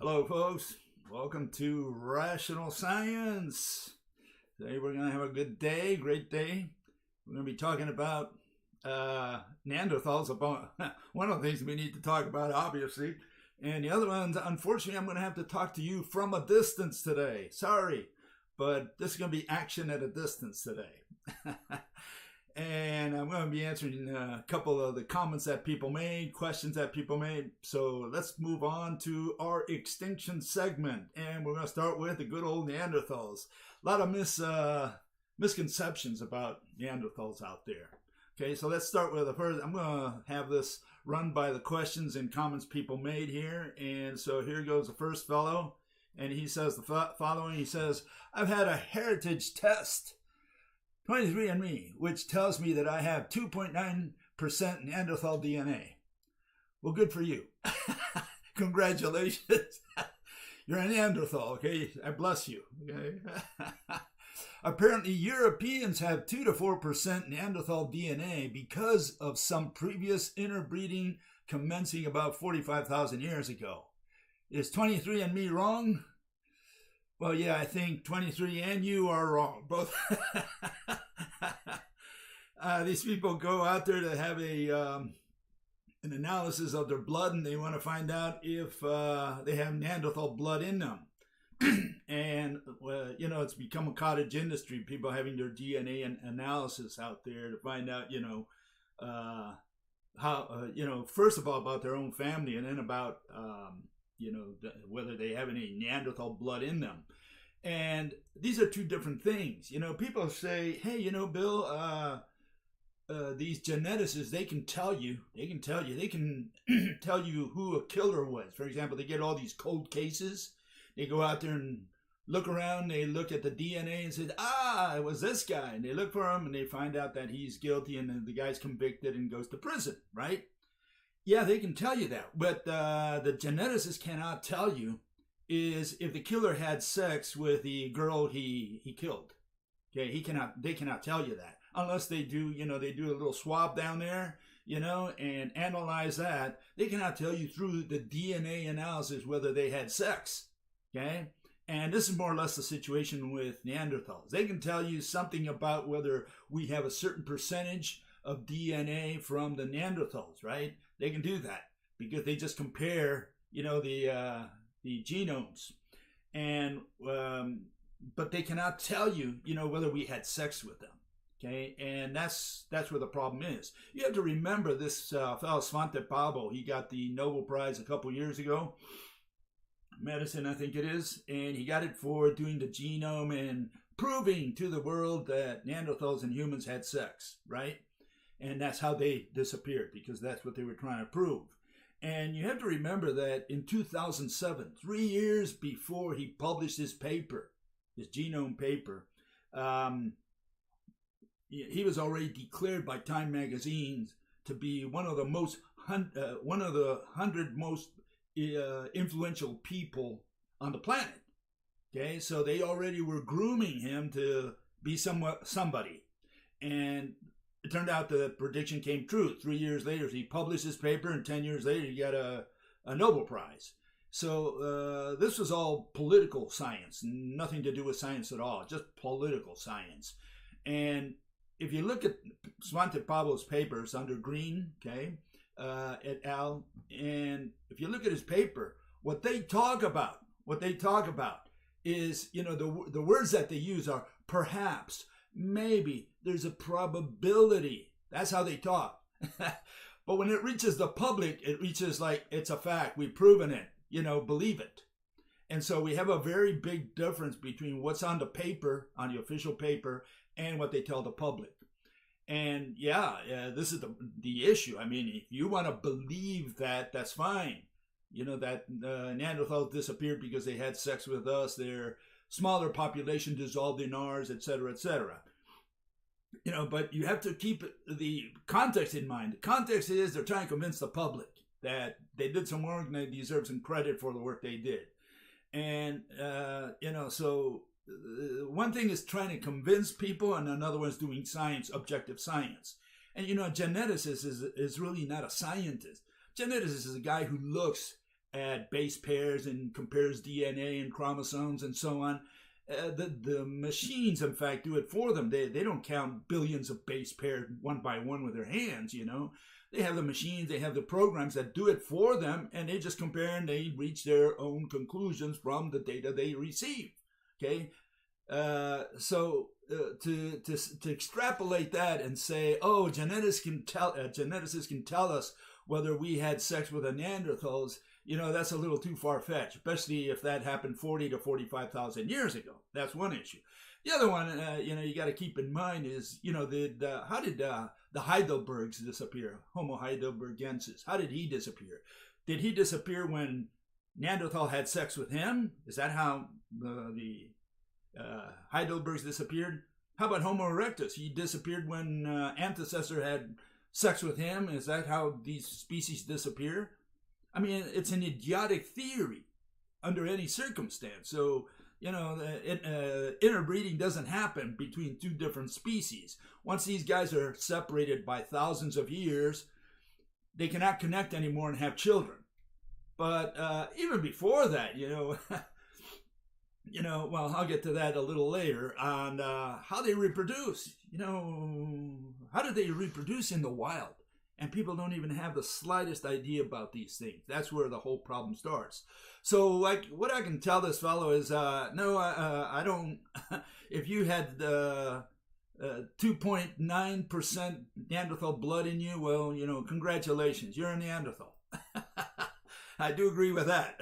Hello, folks. Welcome to Rational Science. Today we're going to have a good day, great day. We're going to be talking about Neanderthals, about one of the things we need to talk about, obviously. And the other ones, unfortunately, I'm going to have to talk to you from a distance today. Sorry, but this is going to be action at a distance today. And I'm going to be answering a couple of the comments that people made, questions that people made. So let's move on to our extinction segment. And we're going to start with the good old Neanderthals. A lot of misconceptions about Neanderthals out there. Okay, so let's start with the first. I'm going to have this run by the questions and comments people made here. And so here goes the first fellow. And he says the following. He says, I've had a heritage test. 23andMe, which tells me that I have 2.9% Neanderthal DNA. Well, good for you. Congratulations. You're a Neanderthal, okay? I bless you. Okay? Apparently, Europeans have 2 to 4% Neanderthal DNA because of some previous interbreeding commencing about 45,000 years ago. Is 23andMe wrong? Well, yeah, I think 23 and you are wrong. Both. These people go out there to have an analysis of their blood, and they want to find out if they have Neanderthal blood in them. And, it's become a cottage industry, people having their DNA analysis out there to find out, how, first of all, about their own family, and then about, whether they have any Neanderthal blood in them. And these are two different things. People say, hey, Bill, these geneticists, they can tell you tell you who a killer was. For example, they get all these cold cases. They go out there and look around, they look at the DNA and say, it was this guy. And they look for him and they find out that he's guilty, and then the guy's convicted and goes to prison, right? Yeah, they can tell you that. But the geneticists cannot tell you is if the killer had sex with the girl he killed. Okay, they cannot tell you that. Unless they do, they do a little swab down there, and analyze that. They cannot tell you through the DNA analysis whether they had sex. Okay? And this is more or less the situation with Neanderthals. They can tell you something about whether we have a certain percentage of DNA from the Neanderthals, right? They can do that because they just compare, the genomes, and but they cannot tell you, whether we had sex with them. Okay, and that's where the problem is. You have to remember this fellow Svante Pääbo. He got the Nobel Prize a couple years ago, medicine, I think it is, and he got it for doing the genome and proving to the world that Neanderthals and humans had sex, right? And that's how they disappeared, because that's what they were trying to prove. And you have to remember that in 2007, 3 years before he published his paper, his genome paper, he was already declared by Time magazine to be one of the 100 most influential people on the planet. Okay, so they already were grooming him to be somebody. And it turned out the prediction came true. 3 years later, he published his paper, and 10 years later, he got a Nobel Prize. So this was all political science, nothing to do with science at all, just political science. And if you look at Svante Pääbo's papers under Green, okay, et al., and if you look at his paper, what they talk about is, the words that they use are perhaps, maybe, there's a probability. That's how they talk. But when it reaches the public, it reaches like it's a fact. We've proven it, believe it. And so we have a very big difference between what's on the paper, on the official paper, and what they tell the public. And this is the issue. I mean, if you want to believe that, that's fine. That Neanderthals disappeared because they had sex with us, their smaller population dissolved in ours, etc., etc. But you have to keep the context in mind. The context is they're trying to convince the public that they did some work and they deserve some credit for the work they did. And, so one thing is trying to convince people, and another one is doing science, objective science. And, a geneticist is really not a scientist. Geneticist is a guy who looks at base pairs and compares DNA and chromosomes and so on. The machines, in fact, do it for them. They don't count billions of base pairs one by one with their hands, you know. They have the machines, they have the programs that do it for them, and they just compare and they reach their own conclusions from the data they receive. Okay, so to extrapolate that and say, oh, geneticists can tell us whether we had sex with the Neanderthals, you know, that's a little too far-fetched, especially if that happened 40 to 45,000 years ago. That's one issue. The other one, you know, you got to keep in mind is, you know, how did the Heidelbergs disappear? Homo heidelbergensis. How did he disappear? Did he disappear when Neanderthal had sex with him? Is that how the Heidelbergs disappeared? How about Homo erectus? He disappeared when ancestor had sex with him. Is that how these species disappear? I mean, it's an idiotic theory under any circumstance. So, you know, interbreeding doesn't happen between two different species. Once these guys are separated by thousands of years, they cannot connect anymore and have children. But even before that, you know, well, I'll get to that a little later on how they reproduce. You know, how do they reproduce in the wild? And people don't even have the slightest idea about these things. That's where the whole problem starts. So, like, what I can tell this fellow is, no, I don't. If you had 2.9% Neanderthal blood in you, well, you know, congratulations, you're a Neanderthal. I do agree with that.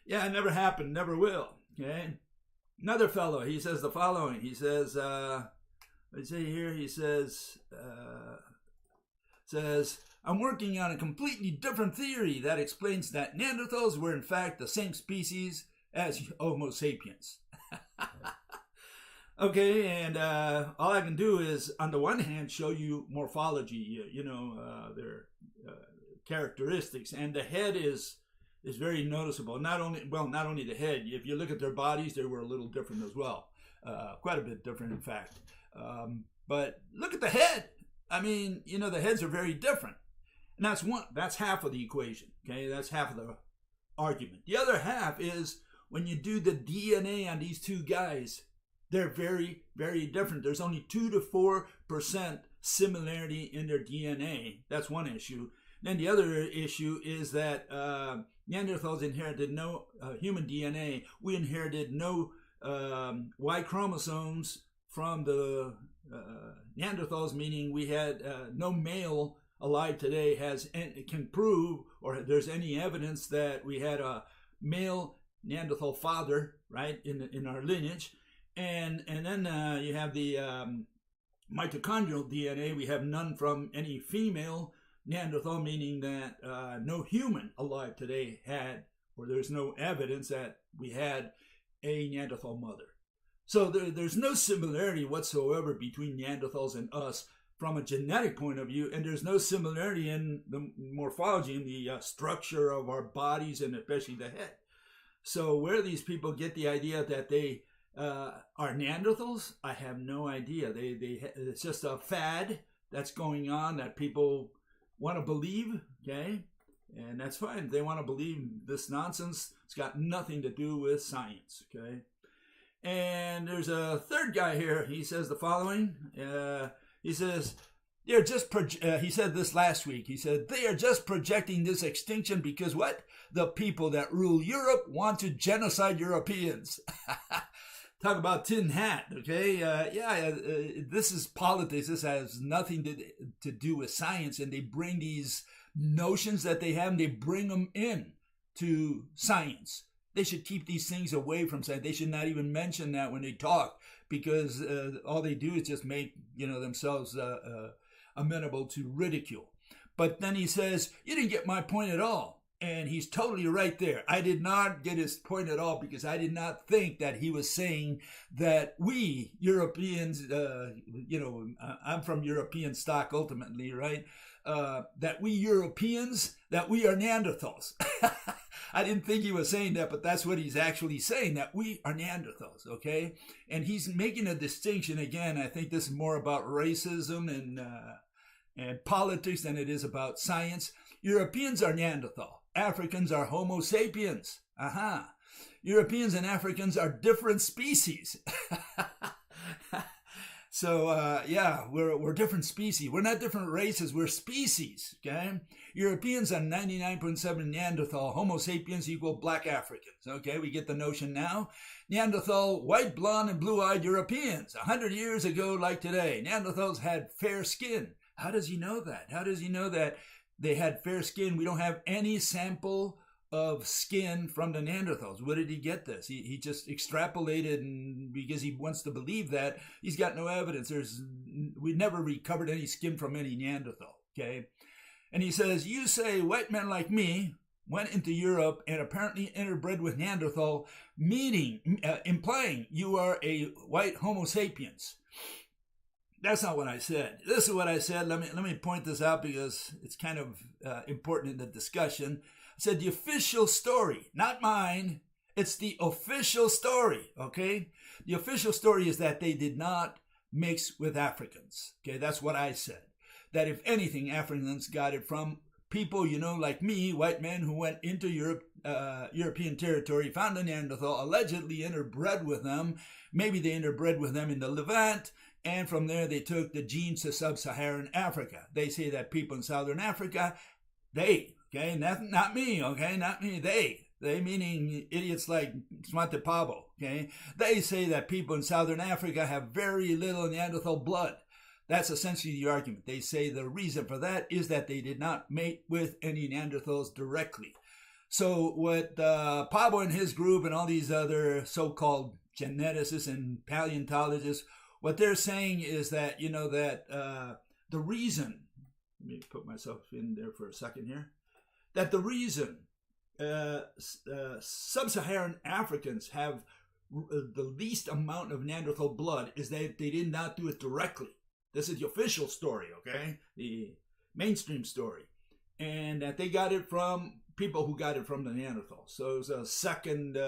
Yeah, it never happened, never will. Okay. Another fellow, he says the following. He says, let's see here. He says, I'm working on a completely different theory that explains that Neanderthals were in fact the same species as Homo sapiens. Okay, and all I can do is, on the one hand, show you morphology, their characteristics, and the head is very noticeable. Not only the head. If you look at their bodies, they were a little different as well, quite a bit different, in fact. But look at the head. I mean, you know, the heads are very different. And that's half of the equation, okay? That's half of the argument. The other half is when you do the DNA on these two guys, they're very, very different. There's only 2 to 4% similarity in their DNA. That's one issue. Then the other issue is that Neanderthals inherited no human DNA. We inherited no Y chromosomes from the Neanderthals, meaning we had no male alive today can prove, or there's any evidence that we had a male Neanderthal father, right, in our lineage. And then you have the mitochondrial DNA. We have none from any female Neanderthal, meaning that no human alive today had, or there's no evidence that we had a Neanderthal mother. So there's no similarity whatsoever between Neanderthals and us from a genetic point of view, and there's no similarity in the morphology, in the structure of our bodies, and especially the head. So where these people get the idea that they are Neanderthals, I have no idea. It's just a fad that's going on that people want to believe, okay? And that's fine. If they want to believe this nonsense, it's got nothing to do with science, okay? And there's a third guy here. He says the following. He says, he said this last week. He said, they are just projecting this extinction because what? The people that rule Europe want to genocide Europeans. Talk about tin hat, okay? This is politics. This has nothing to do with science. And they bring these notions that they have, and they bring them in to science. They should keep these things away from science. They should not even mention that when they talk, because all they do is just make themselves amenable to ridicule. But then he says, you didn't get my point at all. And he's totally right there. I did not get his point at all, because I did not think that he was saying that we Europeans, I'm from European stock ultimately, right? That we Europeans, that we are Neanderthals. I didn't think he was saying that, but that's what he's actually saying, that we are Neanderthals, okay? And he's making a distinction. Again, I think this is more about racism and politics than it is about science. Europeans are Neanderthal. Africans are Homo sapiens. Aha. Europeans and Africans are different species. So, yeah, we're different species. We're not different races. We're species, okay? Europeans are 99.7 Neanderthal. Homo sapiens equal black Africans, okay? We get the notion now. Neanderthal, white, blonde, and blue-eyed Europeans. 100 years ago, like today, Neanderthals had fair skin. How does he know that? How does he know that they had fair skin? We don't have any sample of skin from the Neanderthals. Where did he get this? He just extrapolated, and because he wants to believe that, he's got no evidence. We never recovered any skin from any Neanderthal, okay? And he says, you say white men like me went into Europe and apparently interbred with Neanderthal, implying you are a white Homo sapiens. That's not what I said. This is what I said. Let me point this out because it's kind of important in the discussion. I said the official story, not mine. It's the official story, okay? The official story is that they did not mix with Africans, okay? That's what I said. That if anything, Africans got it from people, like me, white men who went into European territory, found a Neanderthal, allegedly interbred with them. Maybe they interbred with them in the Levant, and from there they took the genes to sub-Saharan Africa. They say that people in Southern Africa, okay, not me, okay, not me, they meaning idiots like Svante Pabo, okay? They say that people in Southern Africa have very little Neanderthal blood. That's essentially the argument. They say the reason for that is that they did not mate with any Neanderthals directly. So what Pabo and his group and all these other so-called geneticists and paleontologists, what they're saying is that, the reason, let me put myself in there for a second here, that the reason sub-Saharan Africans have the least amount of Neanderthal blood is that they did not do it directly. This is the official story, okay? The mainstream story. And that they got it from people who got it from the Neanderthals. So it was a second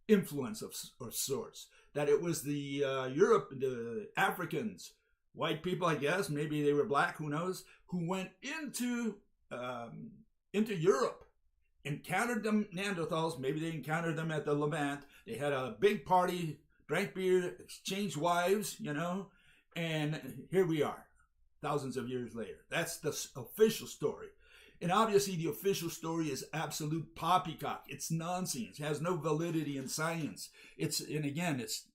influence of sorts. That it was the the Africans, white people, I guess, maybe they were black, who knows, who went into Europe, encountered the Neanderthals, maybe they encountered them at the Levant. They had a big party, drank beer, exchanged wives, and here we are, thousands of years later. That's the official story. And obviously the official story is absolute poppycock. It's nonsense. It has no validity in science. It's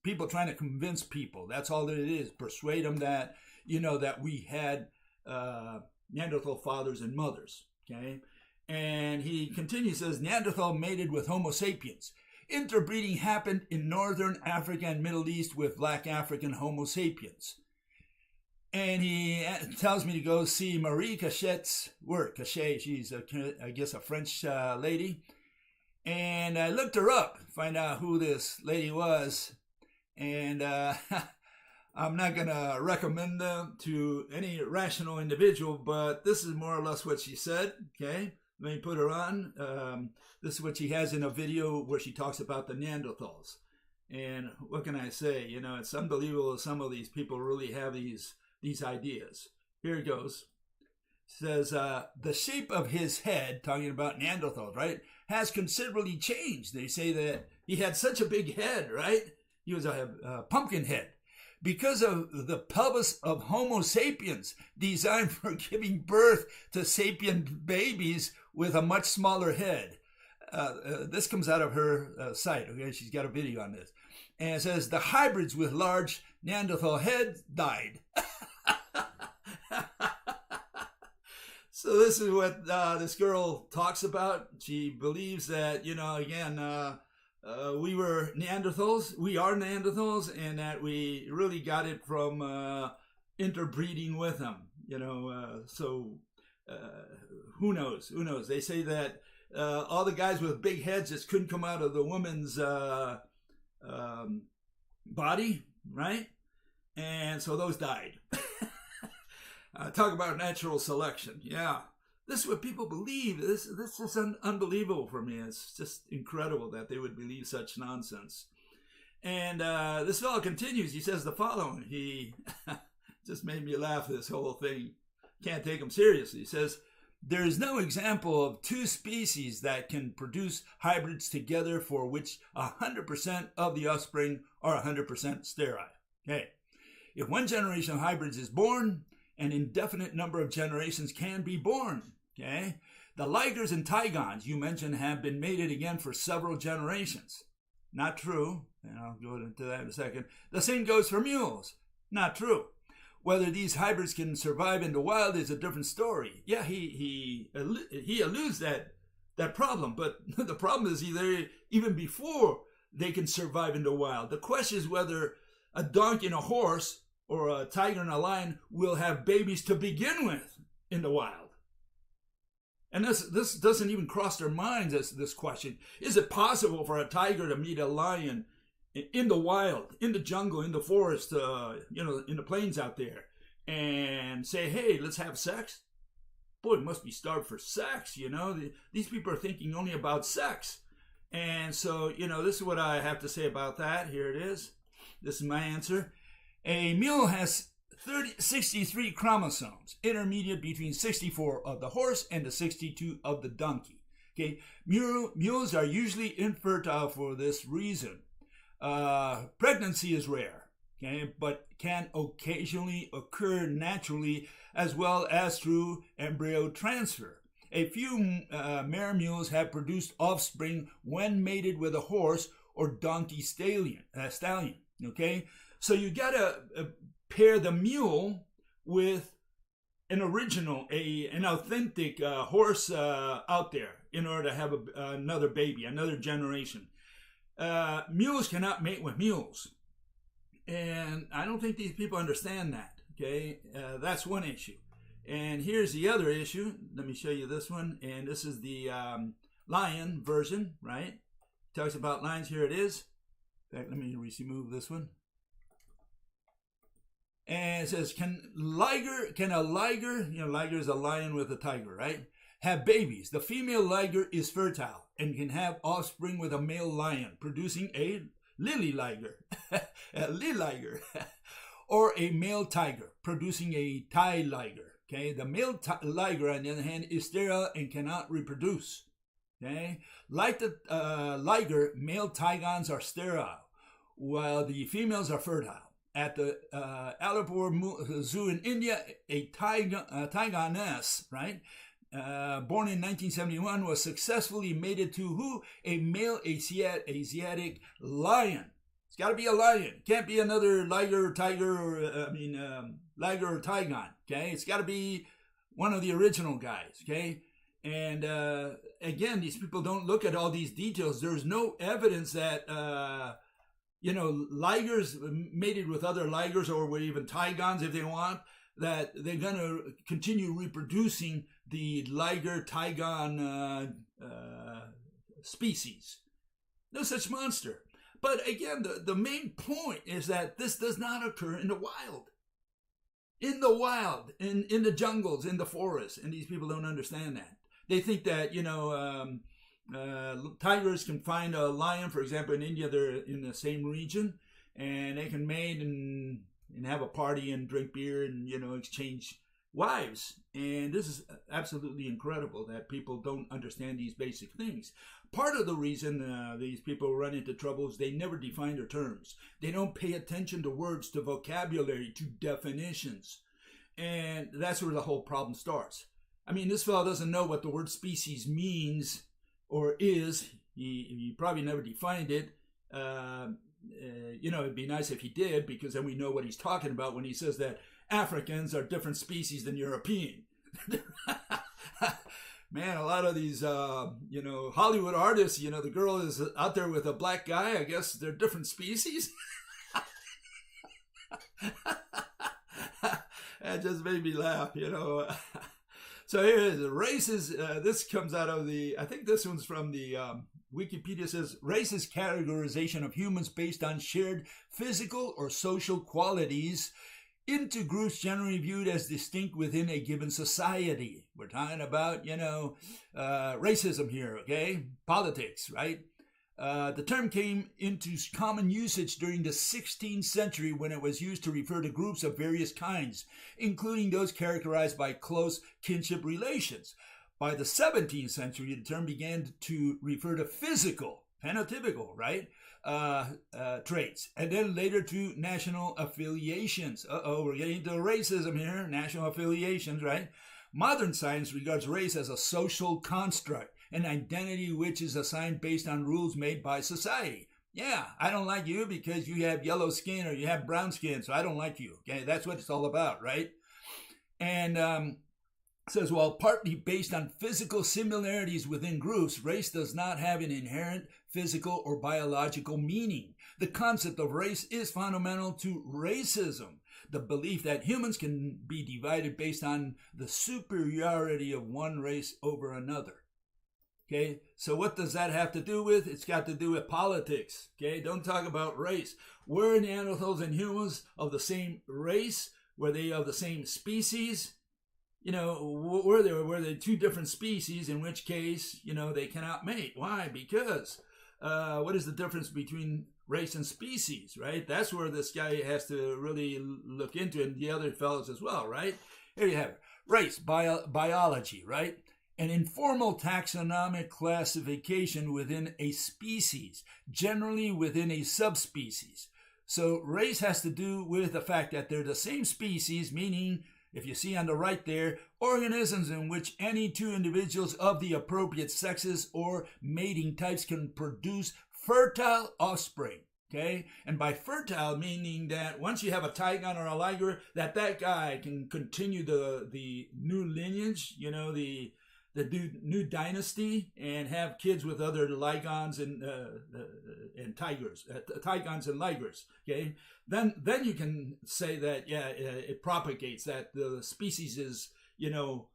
people trying to convince people. That's all that it is. Persuade them that, that we had Neanderthal fathers and mothers, okay? And he continues, says, Neanderthal mated with Homo sapiens. Interbreeding happened in northern Africa and Middle East with black African Homo sapiens. And he tells me to go see Marie Cachet's work. Cachet, she's, I guess, a French lady. And I looked her up, find out who this lady was. And I'm not going to recommend them to any rational individual, but this is more or less what she said, okay? Let me put her on. This is what she has in a video where she talks about the Neanderthals. And what can I say? It's unbelievable some of these people really have these ideas. Here it goes. It says, the shape of his head, talking about Neanderthals, right, has considerably changed. They say that he had such a big head, right? He was a pumpkin head. Because of the pelvis of Homo sapiens, designed for giving birth to sapient babies with a much smaller head. This comes out of her site, okay? She's got a video on this. And it says, the hybrids with large Neanderthal heads died. So this is what this girl talks about. She believes that, we were Neanderthals, we are Neanderthals, and that we really got it from interbreeding with them, who knows? They say that all the guys with big heads just couldn't come out of the woman's body, right? And so those died. Talk about natural selection. Yeah. This is what people believe. This is unbelievable for me. It's just incredible that they would believe such nonsense. And this fellow continues. He says the following. He just made me laugh, this whole thing. can't take them seriously. He says, there is no example of two species that can produce hybrids together for which 100% of the offspring are 100% sterile. Okay. If one generation of hybrids is born, an indefinite number of generations can be born. Okay. The ligers and tigons you mentioned have been mated again for several generations. Not true. And I'll go into that in a second. The same goes for mules. Not true. Whether these hybrids can survive in the wild is a different story. Yeah, he alludes that problem, but the problem is even before they can survive in the wild. The question is whether a donkey and a horse or a tiger and a lion will have babies to begin with in the wild. And this doesn't even cross their minds as this question. Is it possible for a tiger to meet a lion in the wild, in the jungle, in the forest, in the plains out there, and say, hey, let's have sex? Boy, it must be starved for sex, These people are thinking only about sex. And so, this is what I have to say about that. Here it is. This is my answer. A mule has 63 chromosomes, intermediate between 64 of the horse and the 62 of the donkey. Okay, mules are usually infertile for this reason. Pregnancy is rare, okay, but can occasionally occur naturally as well as through embryo transfer. A few mare mules have produced offspring when mated with a horse or donkey stallion. Okay, so you gotta pair the mule with an original, an authentic horse out there in order to have another baby, another generation. Mules cannot mate with mules. And I don't think these people understand that. Okay, that's one issue. And here's the other issue. Let me show you this one. And this is the lion version, right? Talks about lions. Here it is. In fact, let me remove this one. And it says, can a liger, liger is a lion with a tiger, right? Have babies. The female liger is fertile and can have offspring with a male lion, producing a lily liger, or a male tiger, producing a tie liger. Okay, the male liger, on the other hand, is sterile and cannot reproduce. Okay, like the liger, male tigons are sterile, while the females are fertile. At the Alipur Zoo in India, a tigoness, right, born in 1971, was successfully mated to who? A male Asiatic lion. It's got to be a lion. It can't be another liger or tiger or, liger or tigon, okay? It's got to be one of the original guys, okay? And again, these people don't look at all these details. There's no evidence that, ligers mated with other ligers or with even tigons if they want, that they're going to continue reproducing the liger-tigon species. No such monster. But again, the main point is that this does not occur in the wild. In the wild, in the jungles, in the forests, and these people don't understand that. They think that, tigers can find a lion, for example, in India, they're in the same region, and they can mate and have a party and drink beer and, exchange wives. And this is absolutely incredible that people don't understand these basic things. Part of the reason these people run into trouble is they never define their terms. They don't pay attention to words, to vocabulary, to definitions. And that's where the whole problem starts. I mean, this fellow doesn't know what the word species means or is. He probably never defined it. It'd be nice if he did, because then we know what he's talking about when he says that Africans are different species than European. Man, a lot of these, Hollywood artists, the girl is out there with a black guy. I guess they're different species. That just made me laugh, So here it is. Races, this comes out of I think this one's from the Wikipedia. Says, race is categorization of humans based on shared physical or social qualities into groups generally viewed as distinct within a given society. We're talking about, racism here, okay? Politics, right? The term came into common usage during the 16th century when it was used to refer to groups of various kinds, including those characterized by close kinship relations. By the 17th century, the term began to refer to physical, phenotypical, right, traits, and then later to national affiliations. We're getting into racism here, national affiliations, right? Modern science regards race as a social construct, an identity which is assigned based on rules made by society. Yeah, I don't like you because you have yellow skin or you have brown skin, so I don't like you. Okay, that's what it's all about, right? And says, well, partly based on physical similarities within groups, race does not have an inherent physical or biological meaning. The concept of race is fundamental to racism, the belief that humans can be divided based on the superiority of one race over another. Okay, so what does that have to do with? It's got to do with politics. Okay, don't talk about race. Were Neanderthals and humans of the same race? Were they of the same species? You know, were they two different species, in which case, you know, they cannot mate. Why? Because what is the difference between race and species, right? That's where this guy has to really look into, and the other fellows as well, right? Here you have it. Race, biology, right? An informal taxonomic classification within a species, generally within a subspecies. So race has to do with the fact that they're the same species, meaning, if you see on the right there, organisms in which any two individuals of the appropriate sexes or mating types can produce fertile offspring. Okay, and by fertile meaning that once you have a Tygon or a Liger, that guy can continue the new lineage, you know, the new dynasty, and have kids with other Ligons and tigers, Tigons and Ligers. Okay, then you can say that it propagates, that the species is, you know,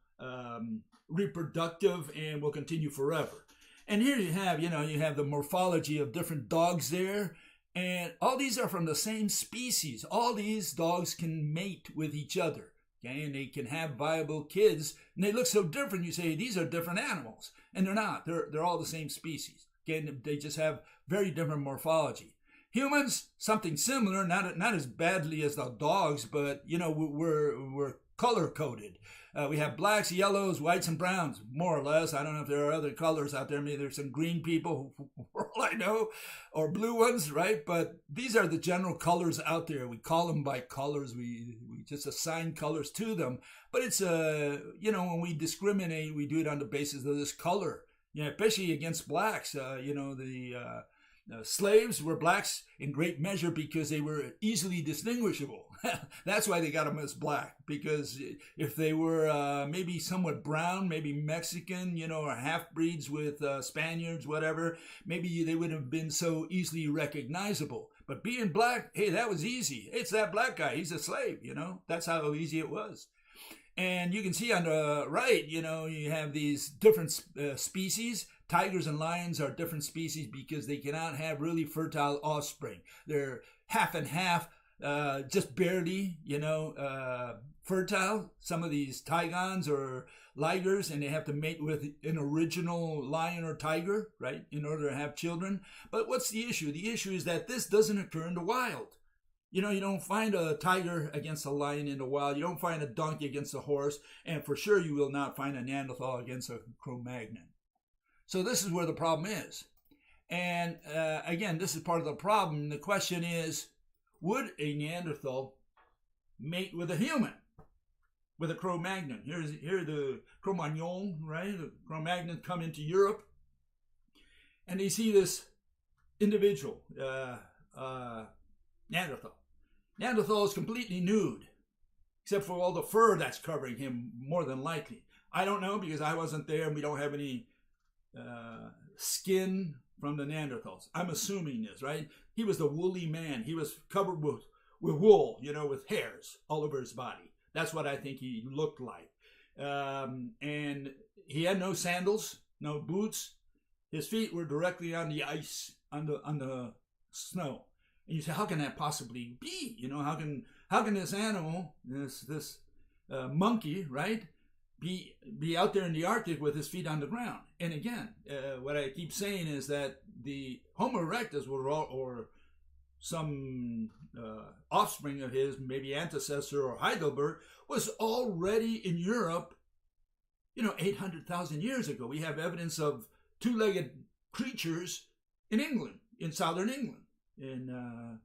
reproductive and will continue forever. And here you have the morphology of different dogs there. And all these are from the same species. All these dogs can mate with each other. Okay, and they can have viable kids, and they look so different. You say these are different animals, and they're not. They're all the same species. Okay, and they just have very different morphology. Humans, something similar, not as badly as the dogs, but you know, we're color coded. We have blacks, yellows, whites, and browns, more or less. I don't know if there are other colors out there. Maybe there's some green people, for all I know, or blue ones, right? But these are the general colors out there. We call them by colors. We just assign colors to them. But it's, you know, when we discriminate, we do it on the basis of this color. You know, especially against blacks. You know, the slaves were blacks in great measure because they were easily distinguishable. That's why they got them as black, because if they were maybe somewhat brown, maybe Mexican, you know, or half-breeds with Spaniards, whatever, maybe they wouldn't have been so easily recognizable. But being black, hey, that was easy. It's that black guy. He's a slave, you know. That's how easy it was. And you can see on the right, you know, you have these different species. Tigers and lions are different species because they cannot have really fertile offspring. They're half and half, just barely, you know, fertile. Some of these Tigons or Ligers, and they have to mate with an original lion or tiger, right, in order to have children. But what's the issue? The issue is that this doesn't occur in the wild. You know, you don't find a tiger against a lion in the wild. You don't find a donkey against a horse. And for sure, you will not find a Neanderthal against a Cro-Magnon. So this is where the problem is. And again, this is part of the problem. The question is, would a Neanderthal mate with a human, with a Cro-Magnon? Here the Cro-Magnon, right? The Cro-Magnon come into Europe, and they see this individual, Neanderthal. Neanderthal is completely nude, except for all the fur that's covering him, more than likely. I don't know, because I wasn't there, and we don't have any skin from the Neanderthals. I'm assuming this, right? He was the woolly man. He was covered with wool, you know, with hairs all over his body. That's what I think he looked like. And he had no sandals, no boots. His feet were directly on the ice, on the snow. And you say, how can that possibly be? You know, how can this animal, this monkey, right, be out there in the Arctic with his feet on the ground. And again, what I keep saying is that the Homo erectus or some offspring of his, maybe ancestor or Heidelberg, was already in Europe, 800,000 years ago. We have evidence of two-legged creatures in England, in southern England, in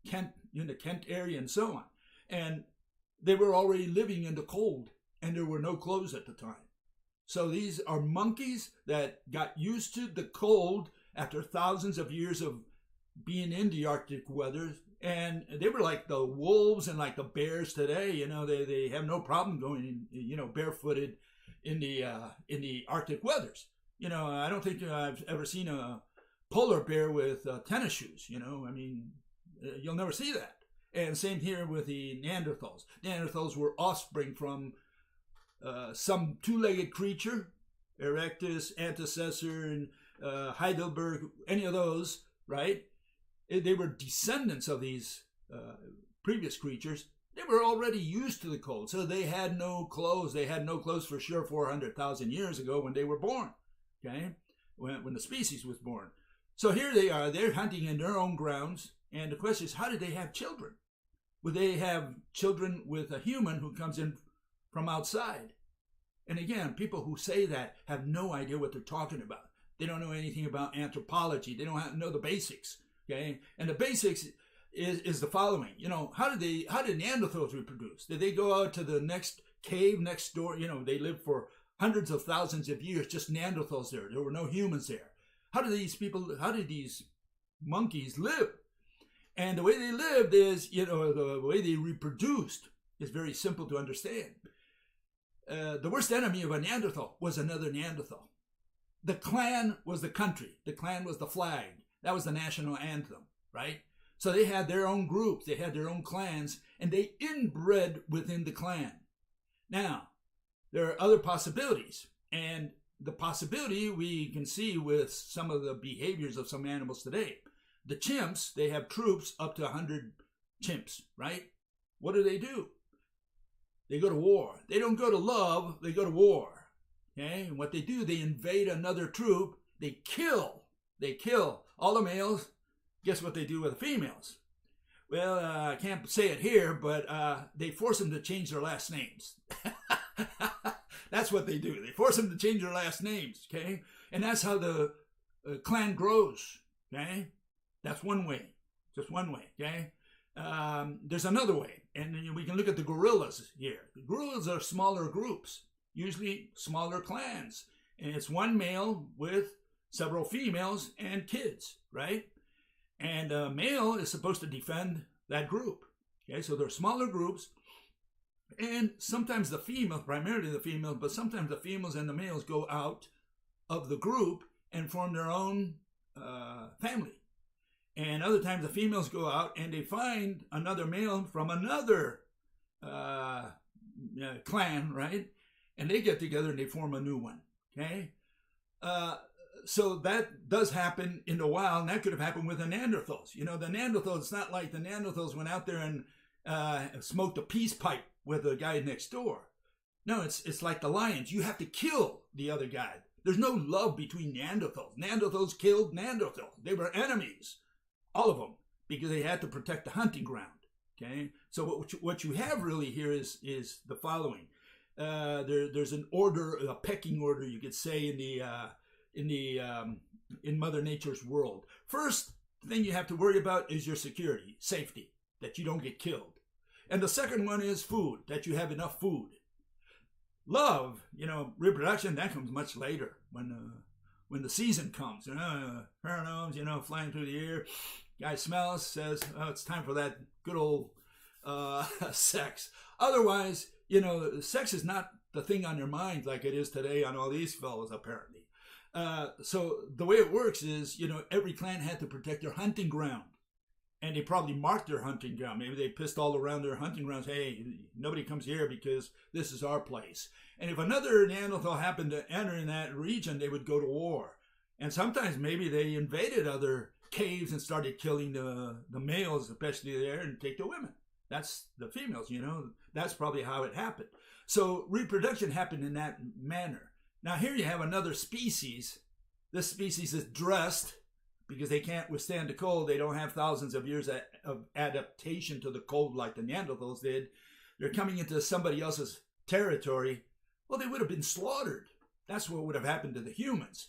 Kent, in the Kent area and so on. And they were already living in the cold, and there were no clothes at the time. So these are monkeys that got used to the cold after thousands of years of being in the Arctic weather, and they were like the wolves and like the bears today. They have no problem going, barefooted in the Arctic weathers. I don't think I've ever seen a polar bear with tennis shoes. You'll never see that. And same here with the Neanderthals. Neanderthals were offspring from some two-legged creature, Erectus, antecessor, and Heidelberg, any of those, right? They were descendants of these previous creatures. They were already used to the cold, so they had no clothes. They had no clothes for sure 400,000 years ago when they were born, okay? When the species was born. So here they are. They're hunting in their own grounds, and the question is, how did they have children? Would they have children with a human who comes in from outside? And again, people who say that have no idea what they're talking about. They don't know anything about anthropology. They don't know the basics, okay? And the basics is the following. How did Neanderthals reproduce? Did they go out to the next cave next door? They lived for hundreds of thousands of years, just Neanderthals there. There were no humans there. How did these monkeys live? And the way they lived is, the way they reproduced is very simple to understand. The worst enemy of a Neanderthal was another Neanderthal. The clan was the country. The clan was the flag. That was the national anthem, right? So they had their own groups. They had their own clans, and they inbred within the clan. Now, there are other possibilities, and the possibility we can see with some of the behaviors of some animals today. The chimps, they have troops up to 100 chimps, right? What do? They go to war. They don't go to love, they go to war. Okay? And what they do, they invade another troop, they kill all the males. Guess what they do with the females? Well, I can't say it here, but they force them to change their last names. That's what they do. They force them to change their last names, okay? And that's how the clan grows, okay? That's one way, just one way, okay? There's another way, and we can look at the gorillas here. The gorillas are smaller groups, usually smaller clans, and it's one male with several females and kids, right? And a male is supposed to defend that group, okay? So they're smaller groups, and sometimes the female, primarily the female, but sometimes the females and the males go out of the group and form their own family. And other times the females go out and they find another male from another clan, right? And they get together and they form a new one, okay? So that does happen in the wild, and that could have happened with the Neanderthals. The Neanderthals, it's not like the Neanderthals went out there and smoked a peace pipe with the guy next door. No, it's like the lions. You have to kill the other guy. There's no love between Neanderthals. Neanderthals killed Neanderthals. They were enemies, all of them, because they had to protect the hunting ground. Okay, so what you have really here is the following. There's an order, a pecking order, you could say, in Mother Nature's world. First thing you have to worry about is your security, safety, that you don't get killed. And the second one is food, that you have enough food. Love, reproduction, that comes much later when the season comes. Pheromones, flying through the air. Guy smells, says, oh, it's time for that good old sex. Otherwise, sex is not the thing on your mind like it is today on all these fellows, apparently. So the way it works is, every clan had to protect their hunting ground. And they probably marked their hunting ground. Maybe they pissed all around their hunting grounds. Hey, nobody comes here because this is our place. And if another Neanderthal happened to enter in that region, they would go to war. And sometimes maybe they invaded other caves and started killing the males, especially there, and take the women. That's the females, That's probably how it happened. So reproduction happened in that manner. Now here you have another species. This species is dressed because they can't withstand the cold. They don't have thousands of years of adaptation to the cold like the Neanderthals did. They're coming into somebody else's territory. Well, they would have been slaughtered. That's what would have happened to the humans.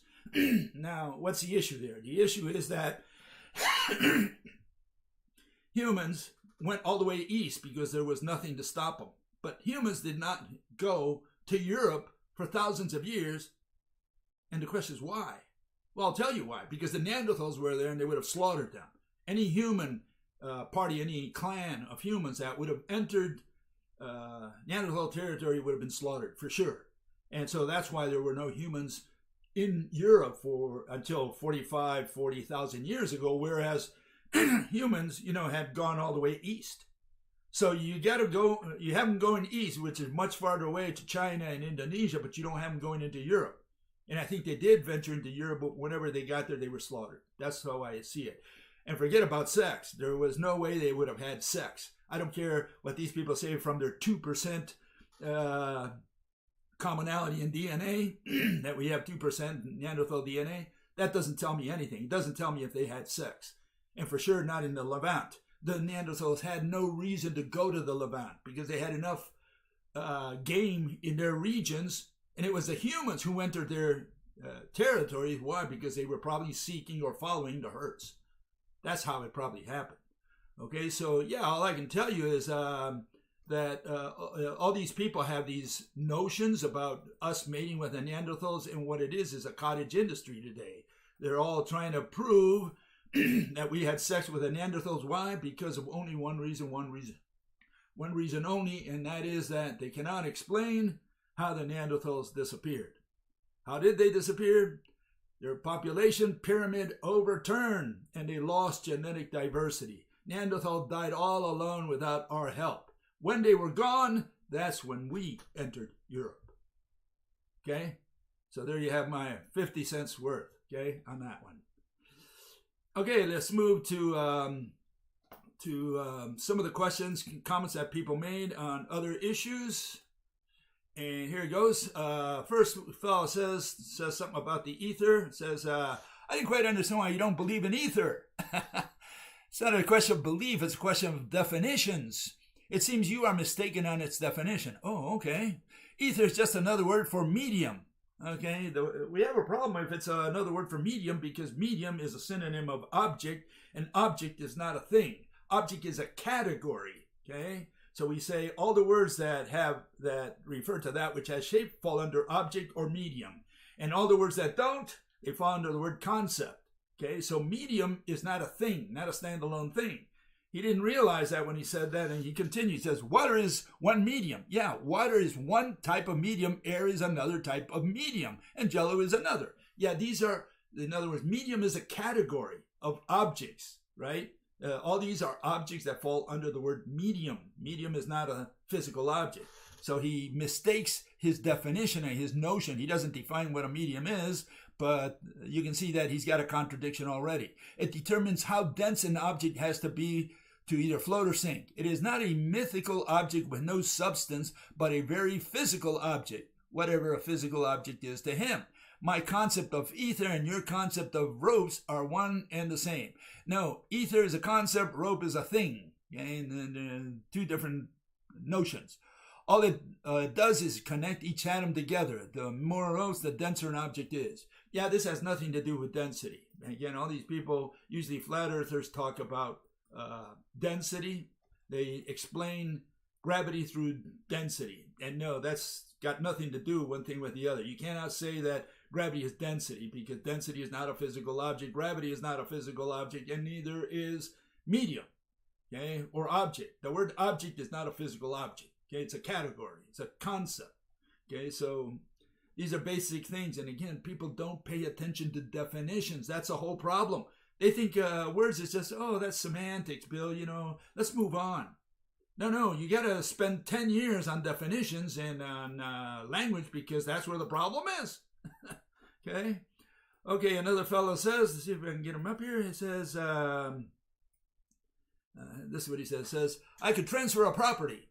Now, what's the issue there? The issue is that humans went all the way east because there was nothing to stop them. But humans did not go to Europe for thousands of years. And the question is why? Well, I'll tell you why. Because the Neanderthals were there and they would have slaughtered them. Any human party, any clan of humans that would have entered Neanderthal territory would have been slaughtered for sure. And so that's why there were no humans in Europe until 40,000 years ago, whereas humans, had gone all the way east. So you have them going east, which is much farther away to China and Indonesia, but you don't have them going into Europe. And I think they did venture into Europe, but whenever they got there, they were slaughtered. That's how I see it. And forget about sex. There was no way they would have had sex. I don't care what these people say from their 2% commonality in DNA, that we have 2% Neanderthal DNA. That doesn't tell me anything. It doesn't tell me if they had sex. And for sure not in the Levant. The Neanderthals had no reason to go to the Levant because they had enough game in their regions. And it was the humans who entered their territory. Why? Because they were probably seeking or following the herds. That's how it probably happened. Okay, so yeah, all I can tell you is that all these people have these notions about us mating with the Neanderthals, and what it is a cottage industry today. They're all trying to prove that we had sex with the Neanderthals. Why? Because of only one reason only, and that is that they cannot explain how the Neanderthals disappeared. How did they disappear? Their population pyramid overturned, and they lost genetic diversity. Neanderthal died all alone without our help. When they were gone, that's when we entered Europe. Okay? So there you have my 50 cents worth, okay, on that one. Okay, let's move to some of the questions, comments that people made on other issues. And here it goes. First fellow says something about the ether. It says, I didn't quite understand why you don't believe in ether. It's not a question of belief, it's a question of definitions. It seems you are mistaken on its definition. Oh, okay. Ether is just another word for medium. Okay, we have a problem if it's another word for medium, because medium is a synonym of object, and object is not a thing. Object is a category, okay? So we say all the words that refer to that which has shape fall under object or medium. And all the words that don't, they fall under the word concept. Okay, so medium is not a thing, not a standalone thing. He didn't realize that when he said that, and he continues, he says, water is one medium. Yeah, water is one type of medium, air is another type of medium, and jello is another. Yeah, these are, in other words, medium is a category of objects, right? All these are objects that fall under the word medium. Medium is not a physical object. So he mistakes his definition and his notion. He doesn't define what a medium is, but you can see that he's got a contradiction already. It determines how dense an object has to be to either float or sink. It is not a mythical object with no substance, but a very physical object, whatever a physical object is to him. My concept of ether and your concept of ropes are one and the same. No, ether is a concept, rope is a thing, and two different notions. All it does is connect each atom together. The more ropes, the denser an object is. Yeah, this has nothing to do with density. Again, all these people, usually flat earthers, talk about density. They explain gravity through density. And no, that's got nothing to do one thing with the other. You cannot say that gravity is density, because density is not a physical object. Gravity is not a physical object, and neither is medium, okay, or object. The word object is not a physical object. Okay, it's a category. It's a concept. Okay, so these are basic things. And again, people don't pay attention to definitions. That's a whole problem. They think words is just, oh, that's semantics, Bill, let's move on. No, you got to spend 10 years on definitions and on language, because that's where the problem is. Okay, another fellow says, let's see if I can get him up here. He says, this is what he says, I could transfer a property.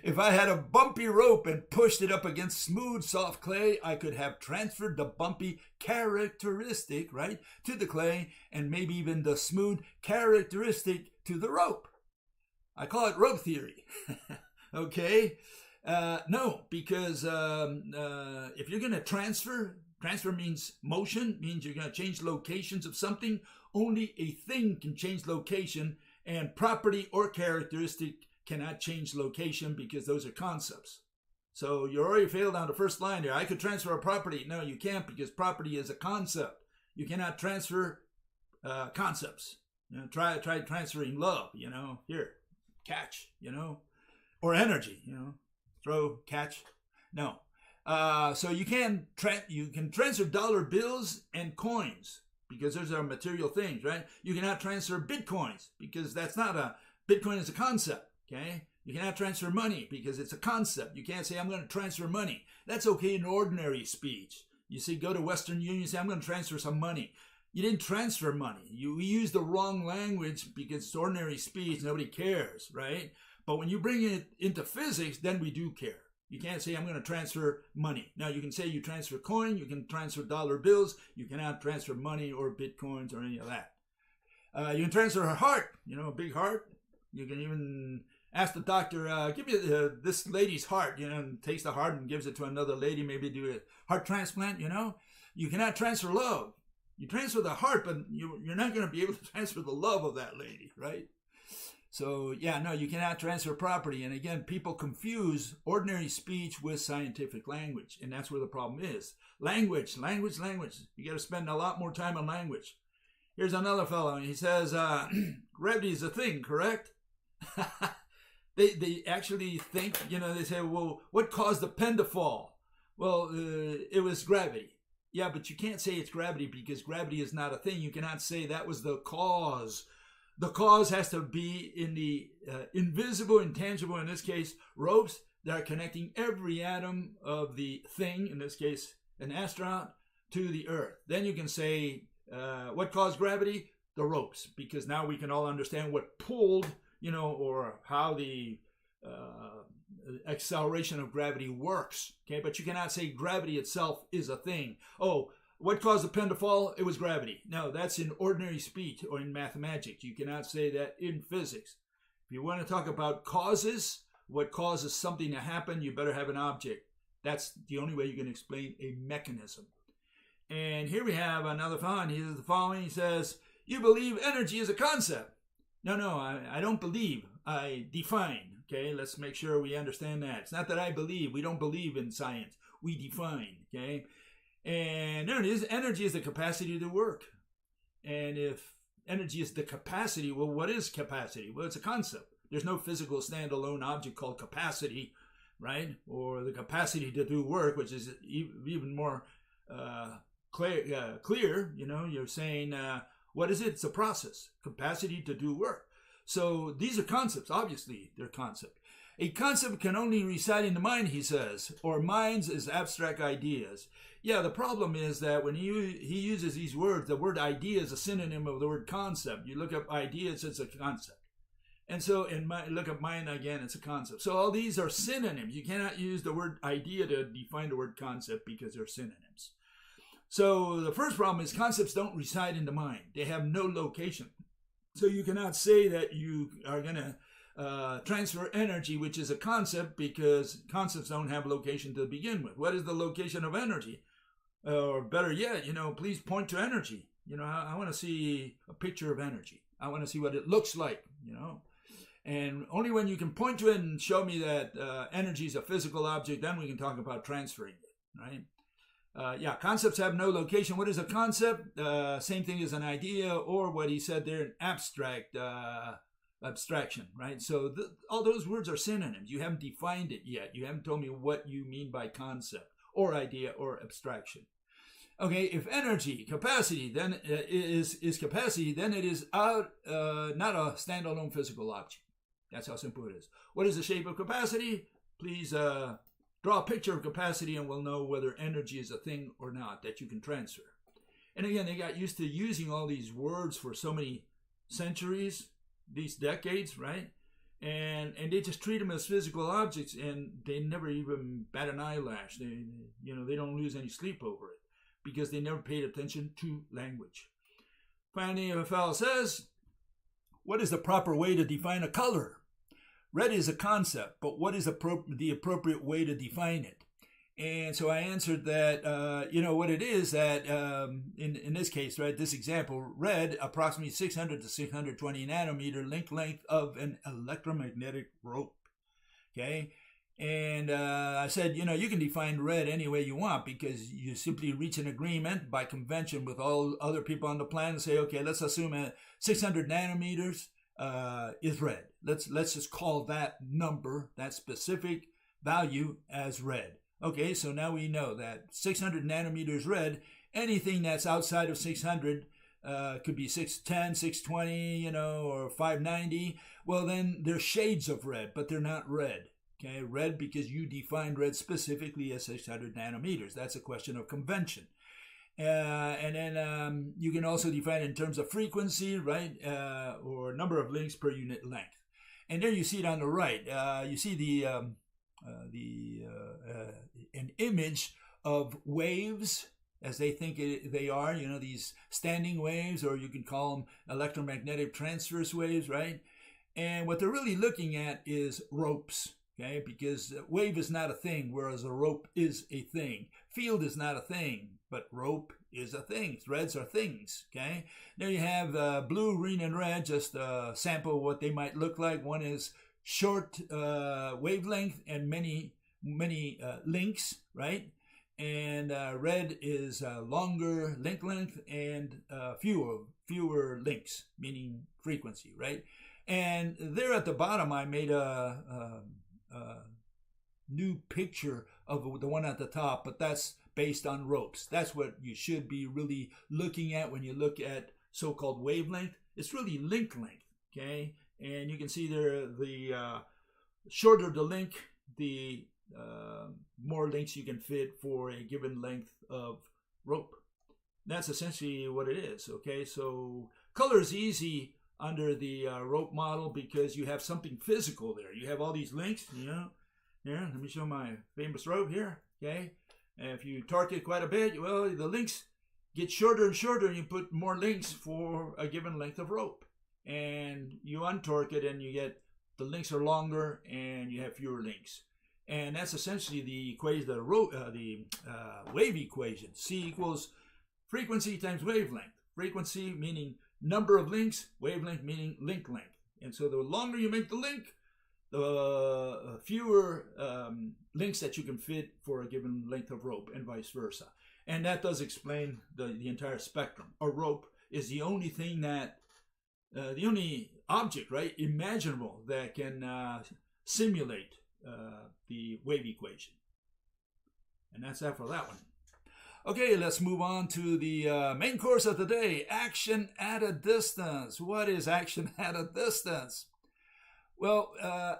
If I had a bumpy rope and pushed it up against smooth, soft clay, I could have transferred the bumpy characteristic, right, to the clay, and maybe even the smooth characteristic to the rope. I call it rope theory. Okay? No, because if you're going to transfer means motion, means you're going to change locations of something. Only a thing can change location, and property or characteristic cannot change location because those are concepts. So you already failed on the first line there. I could transfer a property. No, you can't, because property is a concept. You cannot transfer concepts. Try transferring love, here, catch, or energy, throw, catch. No. So you can transfer dollar bills and coins, because those are material things, right? You cannot transfer bitcoins, because Bitcoin is a concept, okay? You cannot transfer money because it's a concept. You can't say, I'm going to transfer money. That's okay in ordinary speech. You see, go to Western Union and say, I'm going to transfer some money. You didn't transfer money. You used the wrong language because it's ordinary speech. Nobody cares, right? But when you bring it into physics, then we do care. You can't say, I'm going to transfer money. Now, you can say you transfer coin, you can transfer dollar bills. You cannot transfer money or bitcoins or any of that. You can transfer a heart, a big heart. You can even ask the doctor, give me this lady's heart, and takes the heart and gives it to another lady, maybe do a heart transplant, You cannot transfer love. You transfer the heart, but you're not going to be able to transfer the love of that lady, right? So, no, you cannot transfer property. And again, people confuse ordinary speech with scientific language. And that's where the problem is. Language. You got to spend a lot more time on language. Here's another fellow. He says, gravity is a thing, correct? They actually think, they say, well, what caused the pen to fall? Well, it was gravity. Yeah, but you can't say it's gravity because gravity is not a thing. You cannot say that was the cause. The cause has to be in the invisible, intangible, in this case, ropes that are connecting every atom of the thing, in this case, an astronaut, to the Earth. Then you can say, what caused gravity? The ropes, because now we can all understand what pulled, or how the acceleration of gravity works. Okay, but you cannot say gravity itself is a thing. Oh, what caused the pen to fall? It was gravity. No, that's in ordinary speech or in mathematics. You cannot say that in physics. If you want to talk about causes, what causes something to happen, you better have an object. That's the only way you can explain a mechanism. And here we have another fellow. He says the following. He says, you believe energy is a concept. No, I don't believe. I define. Okay, let's make sure we understand that. It's not that I believe. We don't believe in science. We define. Okay. And there it is. Energy is the capacity to work. And if energy is the capacity, well, what is capacity? Well, it's a concept. There's no physical standalone object called capacity, right? Or the capacity to do work, which is even more clear. You're saying, what is it? It's a process. Capacity to do work. So these are concepts. Obviously, they're concepts. A concept can only reside in the mind, he says, or minds as abstract ideas. Yeah, the problem is that when he uses these words, the word idea is a synonym of the word concept. You look up ideas, it's a concept. And so look up mind again, it's a concept. So all these are synonyms. You cannot use the word idea to define the word concept because they're synonyms. So the first problem is concepts don't reside in the mind. They have no location. So you cannot say that you are going to transfer energy, which is a concept, because concepts don't have location to begin with. What is the location of energy? Or better yet, please point to energy. I want to see a picture of energy. I want to see what it looks like, And only when you can point to it and show me that energy is a physical object, then we can talk about transferring it, right? Concepts have no location. What is a concept? Same thing as an idea, or what he said there, an abstract abstraction, right? So all those words are synonyms. You haven't defined it yet. You haven't told me what you mean by concept or idea or abstraction. Okay, if energy, capacity, then is capacity, then it is not a standalone physical object. That's how simple it is. What is the shape of capacity? Please draw a picture of capacity and we'll know whether energy is a thing or not that you can transfer. And again, they got used to using all these words for so many centuries, these decades, right? and they just treat them as physical objects, and they never even bat an eyelash. They don't lose any sleep over it because they never paid attention to language. Finally, a fellow says, what is the proper way to define a color? Red is a concept, but what is the appropriate way to define it? And so I answered that, what it is that in this case, right, this example, red, approximately 600 to 620 nanometer length of an electromagnetic rope. Okay. And I said, you can define red any way you want because you simply reach an agreement by convention with all other people on the planet and say, okay, let's assume 600 nanometers is red. Let's just call that number, that specific value, as red. Okay, so now we know that 600 nanometers red. Anything that's outside of 600 could be 610, 620, or 590. Well, then they're shades of red, but they're not red. Okay, red because you defined red specifically as 600 nanometers. That's a question of convention. And then you can also define it in terms of frequency, right, or number of links per unit length. And there you see it on the right. You see an image of waves as they think they are, these standing waves, or you can call them electromagnetic transverse waves, right? And what they're really looking at is ropes, okay? Because wave is not a thing, whereas a rope is a thing. Field is not a thing, but rope is a thing. Threads are things, okay? There you have blue, green, and red, just a sample of what they might look like. One is short wavelength and many links, right? And red is longer length and fewer links, meaning frequency, right? And there at the bottom, I made a new picture of the one at the top, but that's based on ropes. That's what you should be really looking at when you look at so-called wavelength. It's really length, okay? And you can see there the shorter the link, the more links you can fit for a given length of rope. That's essentially what it is, okay? So color is easy under the rope model because you have something physical there. You have all these links, Here, let me show my famous rope here, okay? And if you torque it quite a bit, well, the links get shorter and shorter, and you put more links for a given length of rope. And you untorque it, and you get the links are longer, and you have fewer links. And that's essentially the equation, the wave equation. C equals frequency times wavelength. Frequency meaning number of links, wavelength meaning link length. And so the longer you make the link, the fewer links that you can fit for a given length of rope, and vice versa. And that does explain the entire spectrum. A rope is the only thing that, the only object, right, imaginable that can simulate the wave equation. And that's that for that one. Okay, let's move on to the main course of the day, action at a distance. What is action at a distance? Well,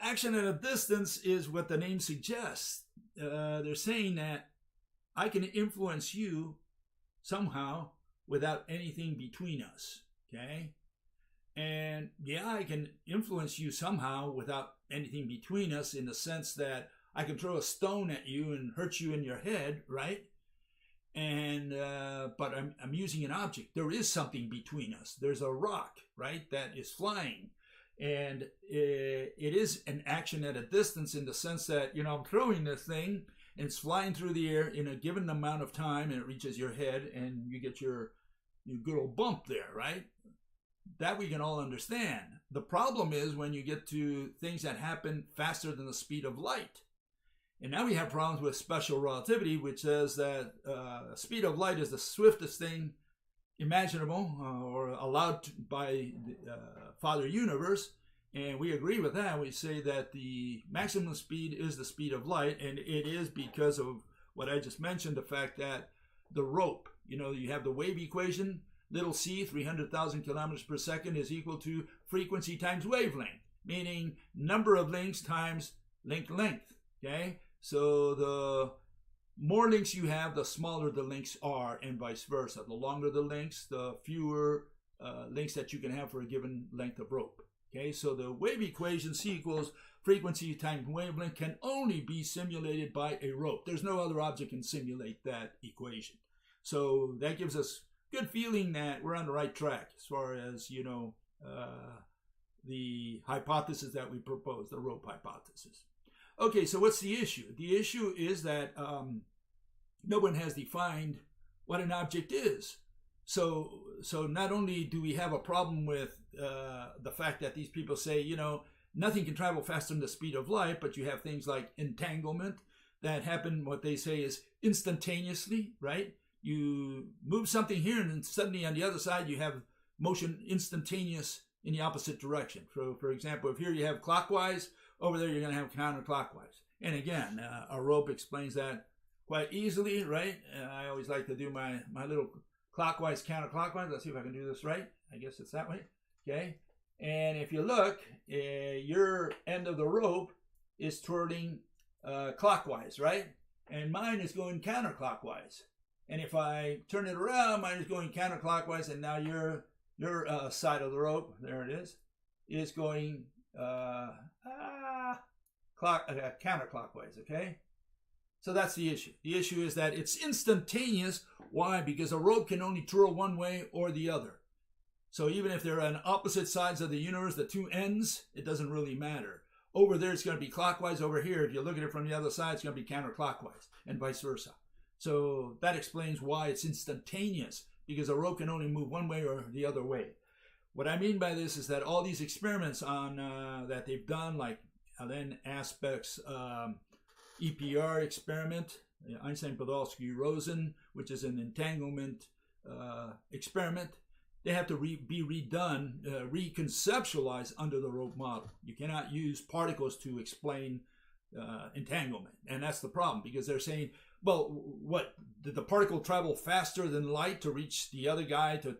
action at a distance is what the name suggests. They're saying that I can influence you somehow without anything between us, okay? And yeah, I can influence you somehow without anything between us in the sense that I can throw a stone at you and hurt you in your head, right? And but I'm using an object. There is something between us. There's a rock, right, that is flying. And it is an action at a distance in the sense that, I'm throwing this thing and it's flying through the air in a given amount of time, and it reaches your head and you get your good old bump there, right? That we can all understand. The problem is when you get to things that happen faster than the speed of light. And now we have problems with special relativity, which says that speed of light is the swiftest thing imaginable or allowed by Father Universe. And we agree with that. We say that the maximum speed is the speed of light, and it is because of what I just mentioned, the fact that the rope, you have the wave equation, little c, 300,000 kilometers per second is equal to frequency times wavelength, meaning number of links times length, okay? So the more links you have, the smaller the links are, and vice versa. The longer the links, the fewer links that you can have for a given length of rope. Okay, so the wave equation, C equals frequency times wavelength, can only be simulated by a rope. There's no other object can simulate that equation. So that gives us good feeling that we're on the right track as far as, the hypothesis that we propose, the rope hypothesis. Okay, so what's the issue? The issue is that no one has defined what an object is. So not only do we have a problem with the fact that these people say, nothing can travel faster than the speed of light, but you have things like entanglement that happen, what they say is instantaneously, right? You move something here and then suddenly on the other side you have motion instantaneous in the opposite direction. So for example, if here you have clockwise, over there you're going to have counterclockwise. And again, a rope explains that quite easily, right? I always like to do my little clockwise, counterclockwise. Let's see if I can do this right. I guess it's that way. Okay. And if you look, your end of the rope is twirling clockwise, right? And mine is going counterclockwise. And if I turn it around, mine is going counterclockwise, and now your side of the rope, there it is going counterclockwise, okay? So that's the issue. The issue is that it's instantaneous. Why? Because a rope can only twirl one way or the other. So even if they're on opposite sides of the universe, the two ends, it doesn't really matter. Over there, it's going to be clockwise. Over here, if you look at it from the other side, it's going to be counterclockwise, and vice versa. So that explains why it's instantaneous, because a rope can only move one way or the other way. What I mean by this is that all these experiments on that they've done, like Alain Aspect's EPR experiment, Einstein-Podolsky-Rosen, which is an entanglement experiment, they have to be redone, reconceptualized under the rope model. You cannot use particles to explain entanglement, and that's the problem, because they're saying, well, what, did the particle travel faster than light to reach the other guy to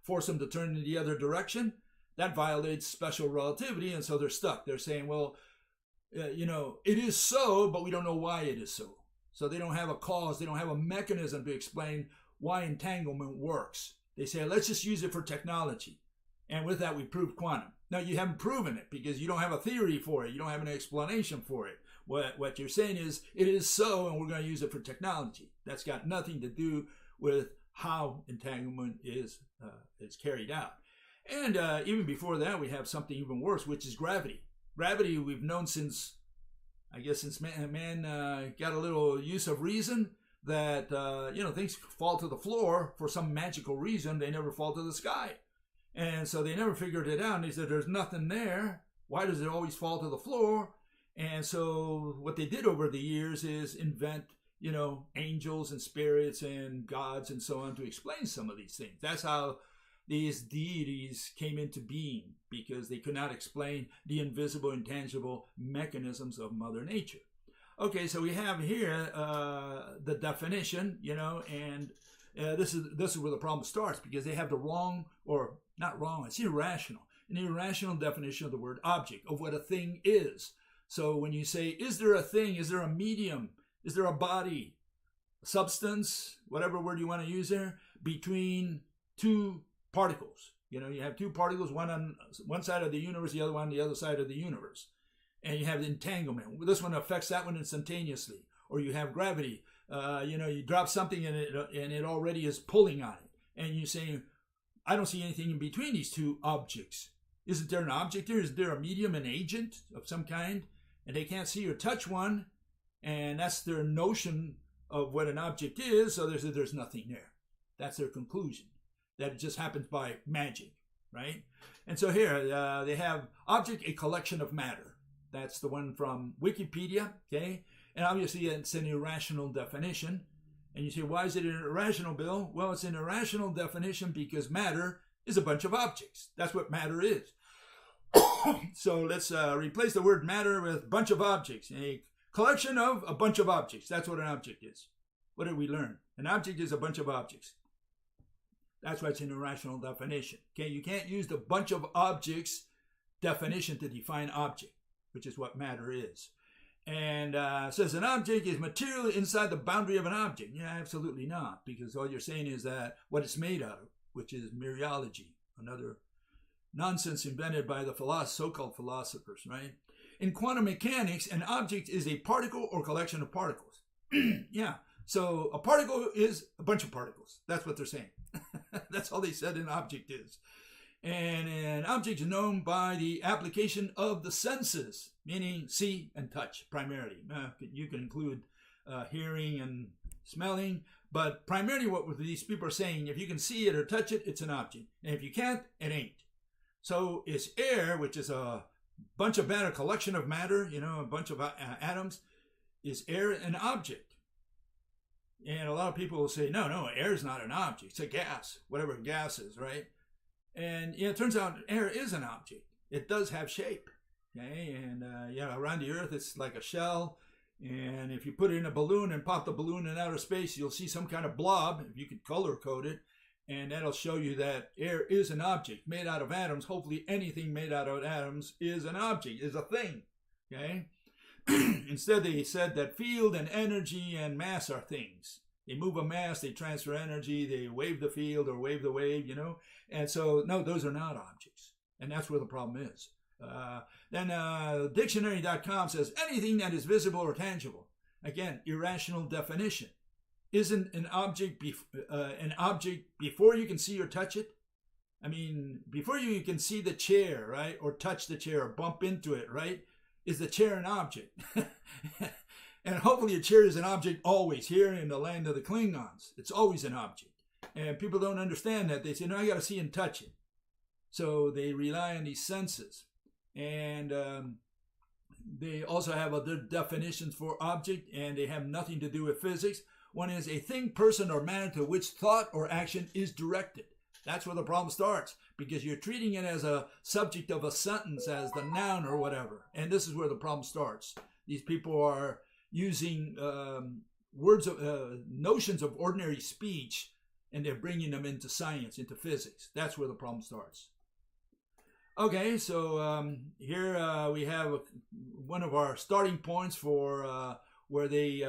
force him to turn in the other direction? That violates special relativity, and so they're stuck. They're saying, well, it is so, but we don't know why it is so. So they don't have a cause, they don't have a mechanism to explain why entanglement works. They say, let's just use it for technology. And with that, we proved quantum. Now, you haven't proven it because you don't have a theory for it. You don't have an explanation for it. What you're saying is, it is so, and we're going to use it for technology. That's got nothing to do with how entanglement is carried out. And even before that, we have something even worse, which is gravity. Gravity, we've known since man got a little use of reason, that things fall to the floor for some magical reason. They never fall to the sky. And so they never figured it out. And they said, there's nothing there. Why does it always fall to the floor? And so what they did over the years is invent, angels and spirits and gods and so on to explain some of these things. That's how these deities came into being, because they could not explain the invisible, intangible mechanisms of Mother Nature. Okay, so we have here the definition, and this is where the problem starts, because they have the wrong, or not wrong, it's irrational, an irrational definition of the word object, of what a thing is. So when you say, is there a thing, is there a medium, is there a body, substance, whatever word you want to use there, between two particles? You have two particles, one on one side of the universe, the other one on the other side of the universe. And you have entanglement. This one affects that one instantaneously. Or you have gravity. You drop something and it already is pulling on it. And you're saying, I don't see anything in between these two objects. Isn't there an object there? Is there a medium, an agent of some kind? And they can't see or touch one. And that's their notion of what an object is. So there's nothing there. That's their conclusion. That it just happens by magic, right? And so here they have object, a collection of matter. That's the one from Wikipedia, okay? And obviously it's an irrational definition. And you say, why is it an irrational, Bill? Well, it's an irrational definition because matter is a bunch of objects. That's what matter is. So let's replace the word matter with bunch of objects. A collection of a bunch of objects. That's what an object is. What did we learn? An object is a bunch of objects. That's why it's an irrational definition. Okay, you can't use the bunch of objects definition to define object, which is what matter is. And says an object is material inside the boundary of an object. Yeah, absolutely not, because all you're saying is that what it's made out of, which is mereology, another nonsense invented by the so-called philosophers, right? In quantum mechanics, an object is a particle or collection of particles. Yeah, so a particle is a bunch of particles. That's what they're saying. That's all they said an object is. And an object is known by the application of the senses, meaning see and touch primarily. You can include hearing and smelling, but primarily what these people are saying, if you can see it or touch it, it's an object. And if you can't, it ain't. So is air, which is a bunch of matter, collection of matter, a bunch of atoms, is air an object? And a lot of people will say, no, air is not an object. It's a gas, whatever gas is, right? And it turns out air is an object. It does have shape, okay? And around the Earth, it's like a shell. And if you put it in a balloon and pop the balloon in outer space, you'll see some kind of blob, if you could color code it. And that'll show you that air is an object made out of atoms. Hopefully anything made out of atoms is an object, is a thing, okay? Instead, they said that field and energy and mass are things. They move a mass, they transfer energy, they wave the field or wave the wave, And so, no, those are not objects. And that's where the problem is. Then dictionary.com says, anything that is visible or tangible. Again, irrational definition. Isn't an object before you can see or touch it? I mean, before you can see the chair, right? Or touch the chair or bump into it, right? Is the chair an object? And hopefully a chair is an object always. Here in the land of the Klingons, it's always an object. And people don't understand that. They say, no, I got to see and touch it. So they rely on these senses. And they also have other definitions for object, and they have nothing to do with physics. One is a thing, person, or matter to which thought or action is directed. That's where the problem starts, because you're treating it as a subject of a sentence, as the noun or whatever. And this is where the problem starts. These people are using notions of ordinary speech, and they're bringing them into science, into physics. That's where the problem starts. Okay, so here we have one of our starting points for where they,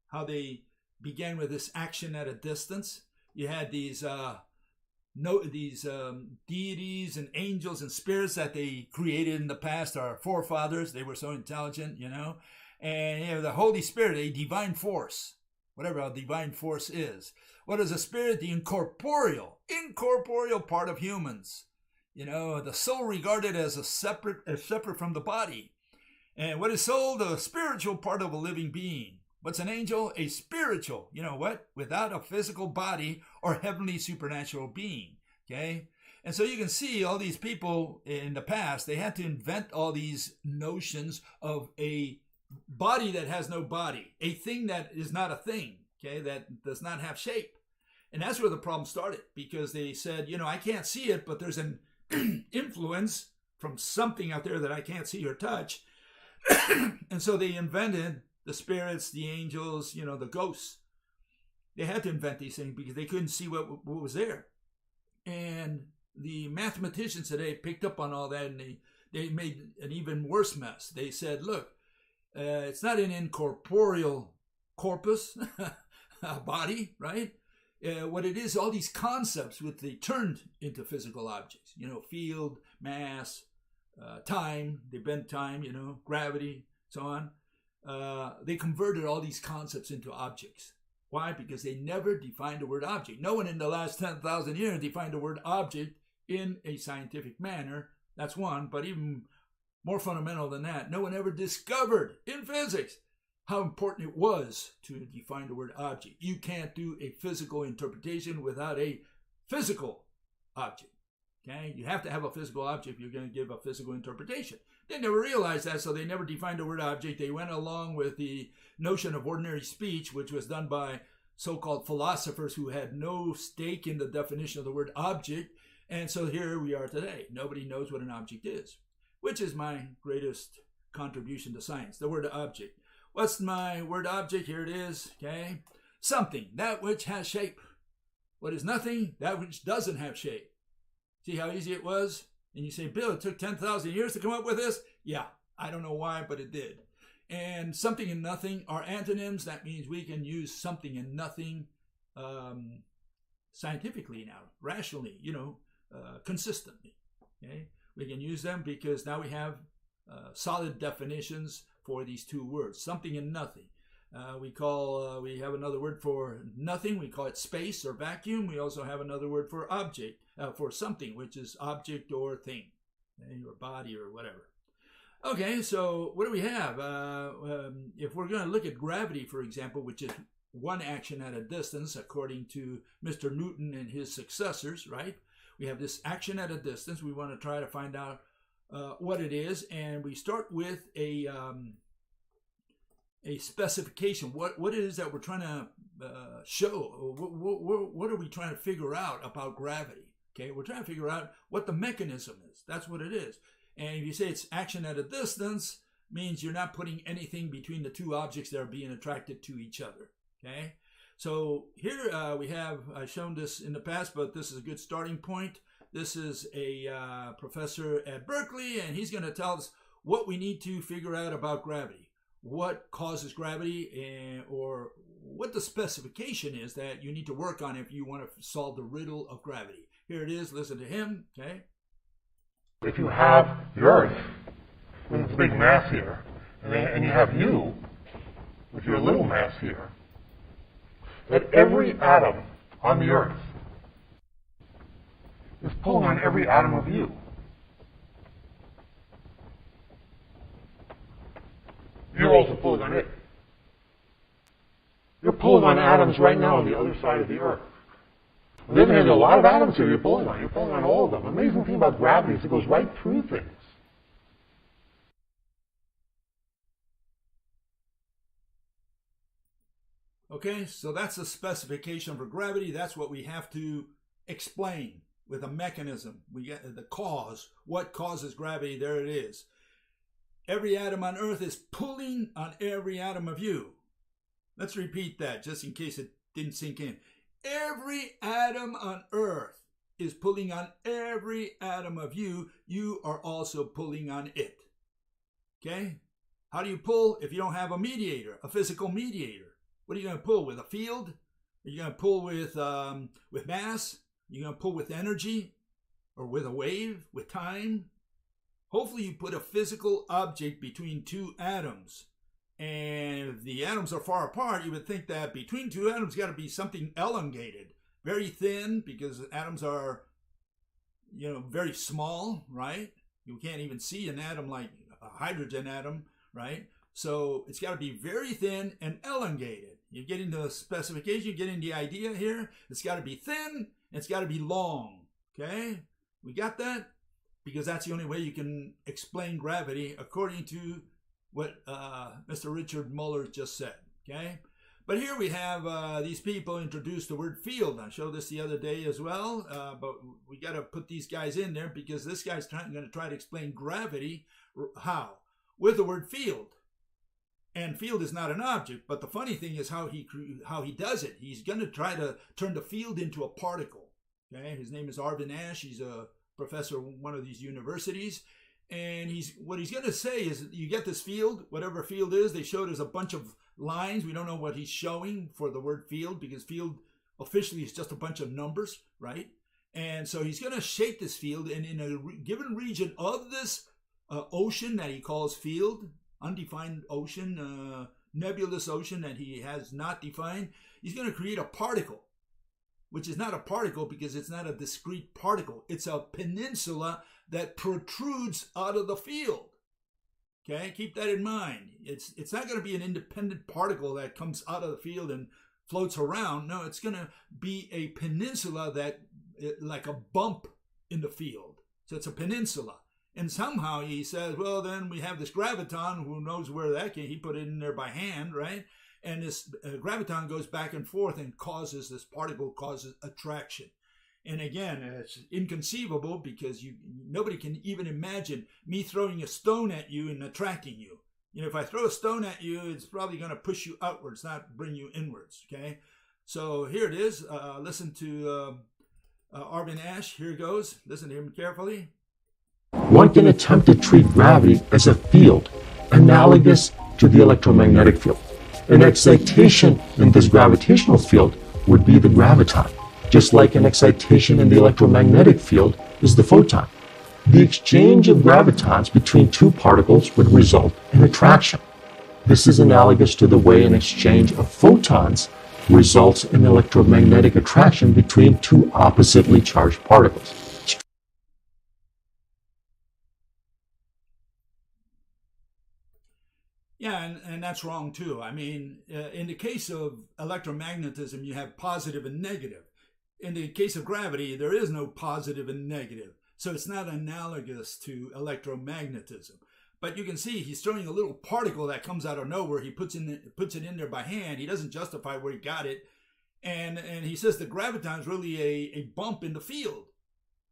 how they began with this action at a distance. You had these deities and angels and spirits that they created in the past, our forefathers. They were so intelligent, And the Holy Spirit, a divine force, whatever a divine force is. What is a spirit? The incorporeal part of humans. The soul regarded as separate from the body. And what is soul? The spiritual part of a living being. What's an angel? A spiritual, without a physical body or heavenly supernatural being, okay? And so you can see all these people in the past, they had to invent all these notions of a body that has no body, a thing that is not a thing, okay, that does not have shape. And that's where the problem started, because they said, I can't see it, but there's an influence from something out there that I can't see or touch. And so they invented the spirits, the angels, the ghosts. They had to invent these things because they couldn't see what was there. And the mathematicians today picked up on all that, and they made an even worse mess. They said, look, it's not an incorporeal corpus, body, right? What it is, all these concepts which they turned into physical objects, field, mass, time, they bent time, gravity, so on. They converted all these concepts into objects. Why? Because they never defined the word object. No one in the last 10,000 years defined the word object in a scientific manner. That's one, but even more fundamental than that, no one ever discovered in physics how important it was to define the word object. You can't do a physical interpretation without a physical object. Okay? You have to have a physical object if you're going to give a physical interpretation. They never realized that, so they never defined the word object. They went along with the notion of ordinary speech, which was done by so-called philosophers who had no stake in the definition of the word object. And so here we are today. Nobody knows what an object is, which is my greatest contribution to science, the word object. What's my word object? Here it is, okay? Something, that which has shape. What is nothing? That which doesn't have shape. See how easy it was? And you say, Bill, it took 10,000 years to come up with this? Yeah, I don't know why, but it did. And something and nothing are antonyms. That means we can use something and nothing scientifically now, rationally, consistently. Okay? We can use them because now we have solid definitions for these two words, something and nothing. We have another word for nothing. We call it space or vacuum. We also have another word for object, for something, which is object or thing, okay, or body or whatever. Okay, so what do we have? If we're going to look at gravity, for example, which is one action at a distance, according to Mr. Newton and his successors, right? We have this action at a distance. We want to try to find out what it is, and we start with a specification. What it is that we're trying to show? What are we trying to figure out about gravity? Okay, we're trying to figure out what the mechanism is. That's what it is. And if you say it's action at a distance, means you're not putting anything between the two objects that are being attracted to each other. Okay, so here I've shown this in the past, but this is a good starting point. This is a professor at Berkeley, and he's going to tell us what we need to figure out about gravity, what causes gravity, or what the specification is that you need to work on if you want to solve the riddle of gravity. Here it is. Listen to him. Okay. If you have the Earth with its big mass here, and you have you with your little mass here, that every atom on the Earth is pulling on every atom of you. You're also pulling on it. You're pulling on atoms right now on the other side of the Earth. On the other hand, there are a lot of atoms here you're pulling on. You're pulling on all of them. The amazing thing about gravity is it goes right through things. Okay, so that's the specification for gravity. That's what we have to explain with a mechanism. We get the cause. What causes gravity? There it is. Every atom on Earth is pulling on every atom of you. Let's repeat that just in case it didn't sink in. Every atom on Earth is pulling on every atom of you. You are also pulling on it. Okay? How do you pull if you don't have a mediator, a physical mediator? What are you going to pull with? A field? Are you going to pull with mass? Are you going to pull with energy? Or with a wave? With time? Hopefully you put a physical object between two atoms. And if the atoms are far apart, you would think that between two atoms got to be something elongated. Very thin, because atoms are, very small, right? You can't even see an atom like a hydrogen atom, right? So it's got to be very thin and elongated. You're getting the specification, you're getting the idea here. It's got to be thin, and it's got to be long, okay? We got that? Because that's the only way you can explain gravity according to what Mr. Richard Muller just said, okay? But here we have these people introduce the word field. I showed this the other day as well, but we got to put these guys in there because this guy's going to try to explain gravity. How? With the word field. And field is not an object, but the funny thing is how he does it. He's going to try to turn the field into a particle. Okay, his name is Arvin Ash. He's a professor at one of these universities, and what he's going to say is you get this field, whatever field is. They showed us a bunch of lines. We don't know what he's showing for the word field because field officially is just a bunch of numbers, right? And so he's going to shape this field, and in a given region of this ocean that he calls field, undefined ocean, nebulous ocean that he has not defined, he's going to create a particle, which is not a particle because it's not a discrete particle. It's a peninsula that protrudes out of the field. Okay, keep that in mind. It's not going to be an independent particle that comes out of the field and floats around. No, it's going to be a peninsula that, like a bump in the field. So it's a peninsula. And somehow he says, well, then we have this graviton. Who knows where that came? He put it in there by hand, right? And this graviton goes back and forth and this particle causes attraction. And again, it's inconceivable because nobody can even imagine me throwing a stone at you and attracting you. If I throw a stone at you, it's probably going to push you outwards, not bring you inwards, okay? So here it is. Listen to Arvin Ash. Here it goes. Listen to him carefully. One can attempt to treat gravity as a field, analogous to the electromagnetic field. An excitation in this gravitational field would be the graviton, just like an excitation in the electromagnetic field is the photon. The exchange of gravitons between two particles would result in attraction. This is analogous to the way an exchange of photons results in electromagnetic attraction between two oppositely charged particles. Yeah, and that's wrong too. I mean, in the case of electromagnetism, you have positive and negative. In the case of gravity, there is no positive and negative. So it's not analogous to electromagnetism. But you can see he's throwing a little particle that comes out of nowhere. He puts it in there by hand. He doesn't justify where he got it. And he says the graviton is really a bump in the field.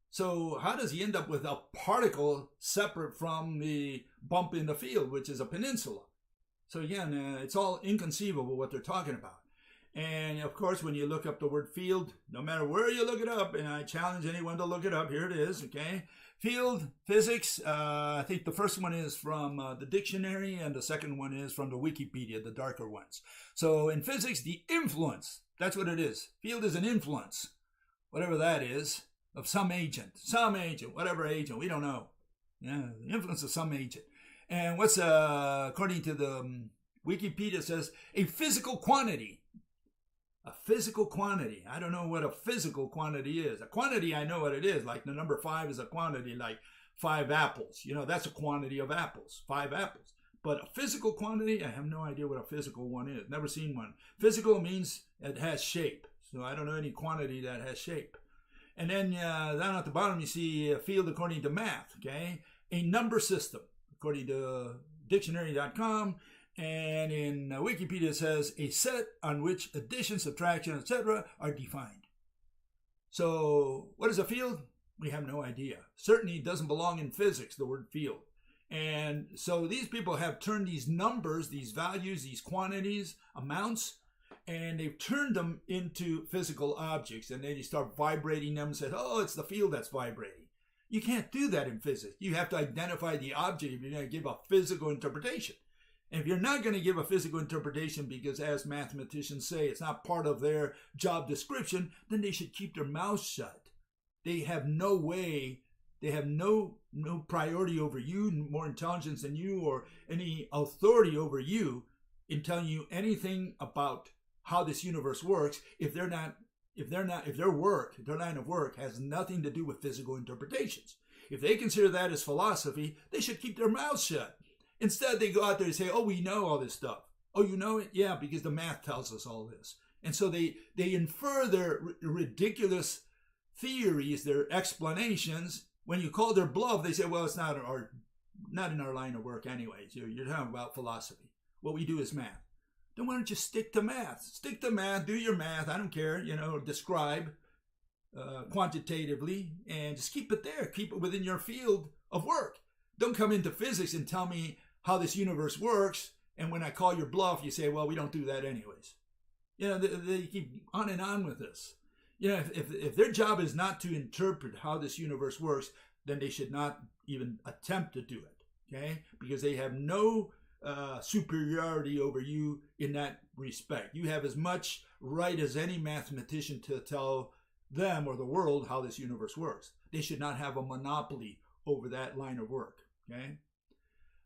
So how does he end up with a particle separate from the bump in the field, which is a peninsula? So again, it's all inconceivable what they're talking about. And of course, when you look up the word field, no matter where you look it up, and I challenge anyone to look it up, here it is, okay? Field, physics, I think the first one is from the dictionary, and the second one is from the Wikipedia, the darker ones. So in physics, the influence, that's what it is. Field is an influence, whatever that is, of some agent, whatever agent, we don't know. Yeah, the influence of some agent. And what's, according to the Wikipedia, says a physical quantity. A physical quantity. I don't know what a physical quantity is. A quantity, I know what it is. Like the number 5 is a quantity, like 5 apples. You know, that's a quantity of apples, 5 apples. But a physical quantity, I have no idea what a physical one is. Never seen one. Physical means it has shape. So I don't know any quantity that has shape. And then down at the bottom, you see a field according to math, okay? A number system, according to dictionary.com. And in Wikipedia, it says a set on which addition, subtraction, etc. are defined. So what is a field? We have no idea. Certainly it doesn't belong in physics, the word field. And so these people have turned these numbers, these values, these quantities, amounts, and they've turned them into physical objects. And then you start vibrating them and say, oh, it's the field that's vibrating. You can't do that in physics. You have to identify the object if you're going to give a physical interpretation. And if you're not going to give a physical interpretation because, as mathematicians say, it's not part of their job description, then they should keep their mouths shut. They have no way, they have no priority over you, more intelligence than you, or any authority over you in telling you anything about how this universe works if their line of work has nothing to do with physical interpretations. If they consider that as philosophy, they should keep their mouths shut. Instead, they go out there and say, oh, we know all this stuff. Oh, you know it? Yeah, because the math tells us all this. And so they infer their ridiculous theories, their explanations. When you call their bluff, they say, well, it's not in our line of work anyways. You're talking about philosophy. What we do is math. Then why don't you stick to math? Stick to math, do your math. I don't care, describe quantitatively, and just keep it there. Keep it within your field of work. Don't come into physics and tell me how this universe works, and when I call your bluff, you say, well, we don't do that anyways. They keep on and on with this. If their job is not to interpret how this universe works, then they should not even attempt to do it, okay? Because they have no superiority over you in that respect. You have as much right as any mathematician to tell them or the world how this universe works. They should not have a monopoly over that line of work, okay?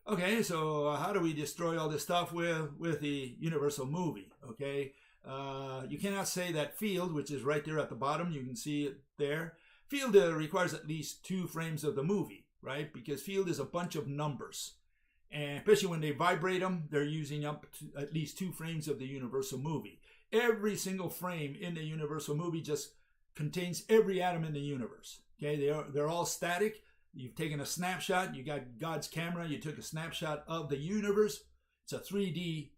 Okay, so how do we destroy all this stuff with the universal movie, okay? You cannot say that field, which is right there at the bottom, you can see it there. Field requires at least 2 frames of the movie, right? Because field is a bunch of numbers. And especially when they vibrate them, they're using up to at least 2 frames of the universal movie. Every single frame in the universal movie just contains every atom in the universe, okay? They're all static. You've taken a snapshot. You got God's camera. You took a snapshot of the universe. It's a 3D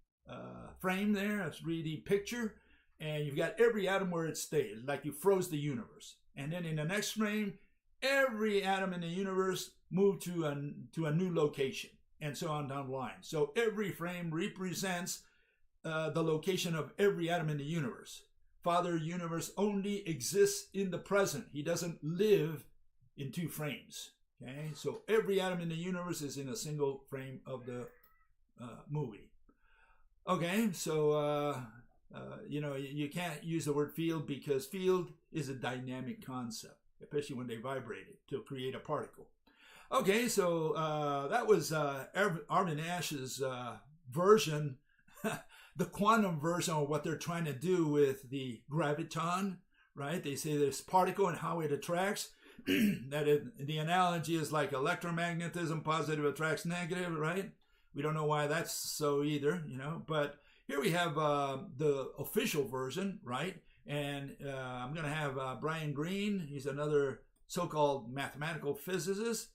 frame there, a 3D picture. And you've got every atom where it stayed, like you froze the universe. And then in the next frame, every atom in the universe moved to a new location, and so on down the line. So every frame represents the location of every atom in the universe. Father Universe only exists in the present. He doesn't live in 2 frames. Okay, so every atom in the universe is in a single frame of the movie. Okay, so you can't use the word field because field is a dynamic concept, especially when they vibrate it to create a particle. Okay, so that was Arvin Ash's version, the quantum version of what they're trying to do with the graviton, right? They say this particle and how it attracts. The analogy is like electromagnetism, positive attracts negative, right? We don't know why that's so either, but here we have the official version, right? And I'm going to have Brian Greene. He's another so-called mathematical physicist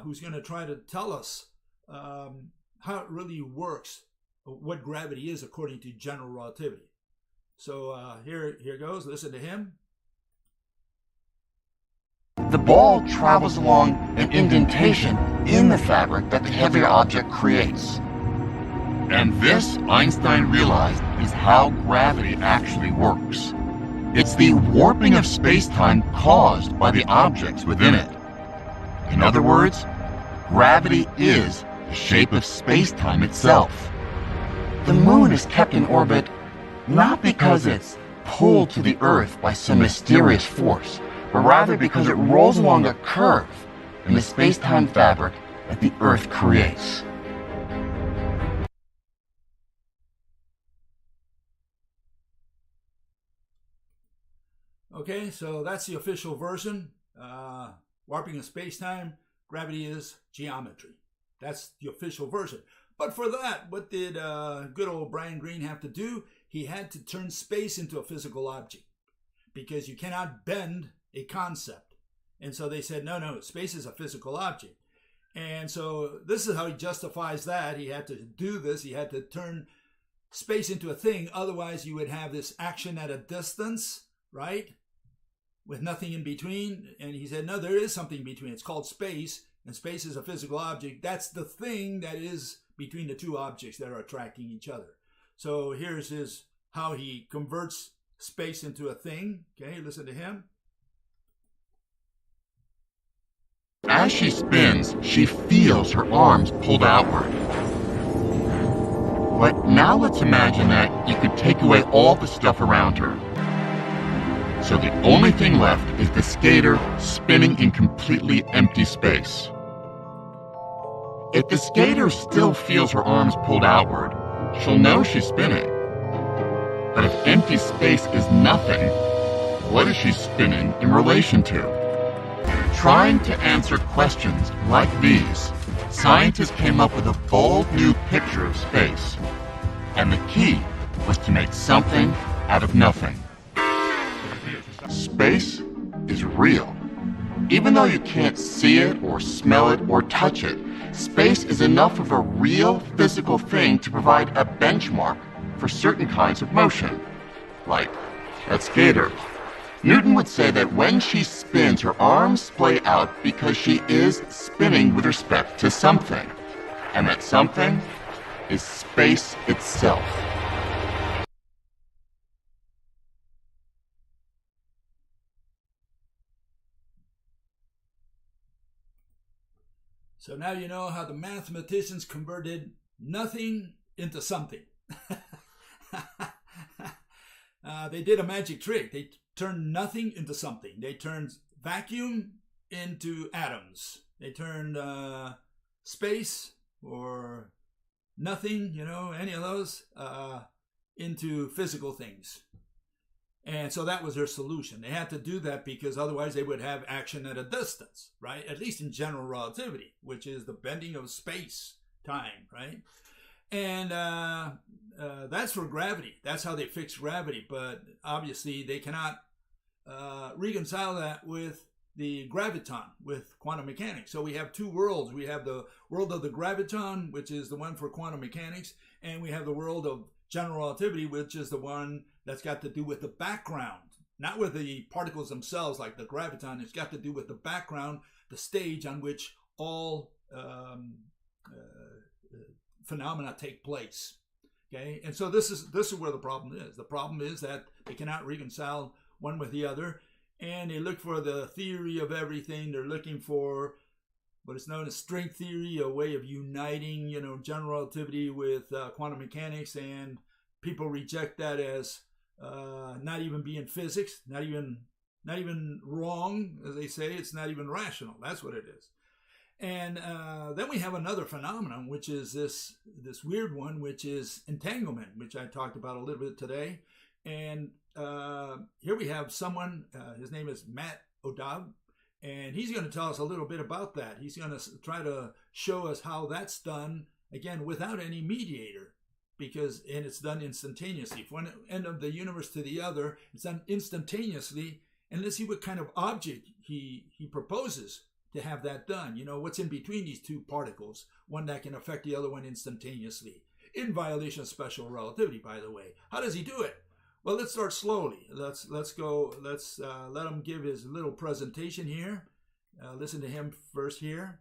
who's going to try to tell us how it really works, what gravity is according to general relativity. So here goes. Listen to him. The ball travels along an indentation in the fabric that the heavier object creates. And this, Einstein realized, is how gravity actually works. It's the warping of space-time caused by the objects within it. In other words, gravity is the shape of space-time itself. The moon is kept in orbit not because it's pulled to the Earth by some mysterious force, but rather because it rolls along a curve in the space-time fabric that the Earth creates. Okay, so that's the official version. Warping of space-time, gravity is geometry. That's the official version. But for that, what did good old Brian Greene have to do? He had to turn space into a physical object because you cannot bend a concept. And so they said, no, space is a physical object. And so this is how he justifies that. He had to do this. He had to turn space into a thing. Otherwise, you would have this action at a distance, right? With nothing in between. And he said, no, there is something in between. It's called space. And space is a physical object. That's the thing that is between the two objects that are attracting each other. So here's how he converts space into a thing. Okay, listen to him. As she spins, she feels her arms pulled outward. But now let's imagine that you could take away all the stuff around her. So the only thing left is the skater spinning in completely empty space. If the skater still feels her arms pulled outward, she'll know she's spinning. But if empty space is nothing, what is she spinning in relation to? Trying to answer questions like these, scientists came up with a bold new picture of space. And the key was to make something out of nothing. Space is real. Even though you can't see it or smell it or touch it, space is enough of a real physical thing to provide a benchmark for certain kinds of motion. Like that skater. Newton would say that when she spins, her arms splay out because she is spinning with respect to something. And that something is space itself. So now you know how the mathematicians converted nothing into something. They did a magic trick. They turned nothing into something. They turned vacuum into atoms. They turned space or nothing, any of those, into physical things. And so that was their solution. They had to do that because otherwise they would have action at a distance, right? At least in general relativity, which is the bending of space, time, right? And that's for gravity. That's how they fix gravity. But obviously they cannot reconcile that with the graviton, with quantum mechanics. So we have two worlds. We have the world of the graviton, which is the one for quantum mechanics, and we have the world of general relativity, which is the one that's got to do with the background, not with the particles themselves like the graviton. It's got to do with the background, the stage on which all phenomena take place. Okay, and so this is where the problem is. The problem is that they cannot reconcile one with the other, and they look for the theory of everything. They're looking for what is known as string theory, a way of uniting, general relativity with quantum mechanics, and people reject that as not even being physics, not even wrong, as they say. It's not even rational. That's what it is. And then we have another phenomenon, which is this weird one, which is entanglement, which I talked about a little bit today. And here we have someone, his name is Matt O'Dowd, and he's going to tell us a little bit about that. He's going to try to show us how that's done, again, without any mediator, and it's done instantaneously. From one end of the universe to the other, it's done instantaneously. And let's see what kind of object he proposes to have that done. What's in between these two particles, one that can affect the other one instantaneously, in violation of special relativity, by the way. How does he do it? Well, let's start slowly. Let's let him give his little presentation here. Listen to him first here.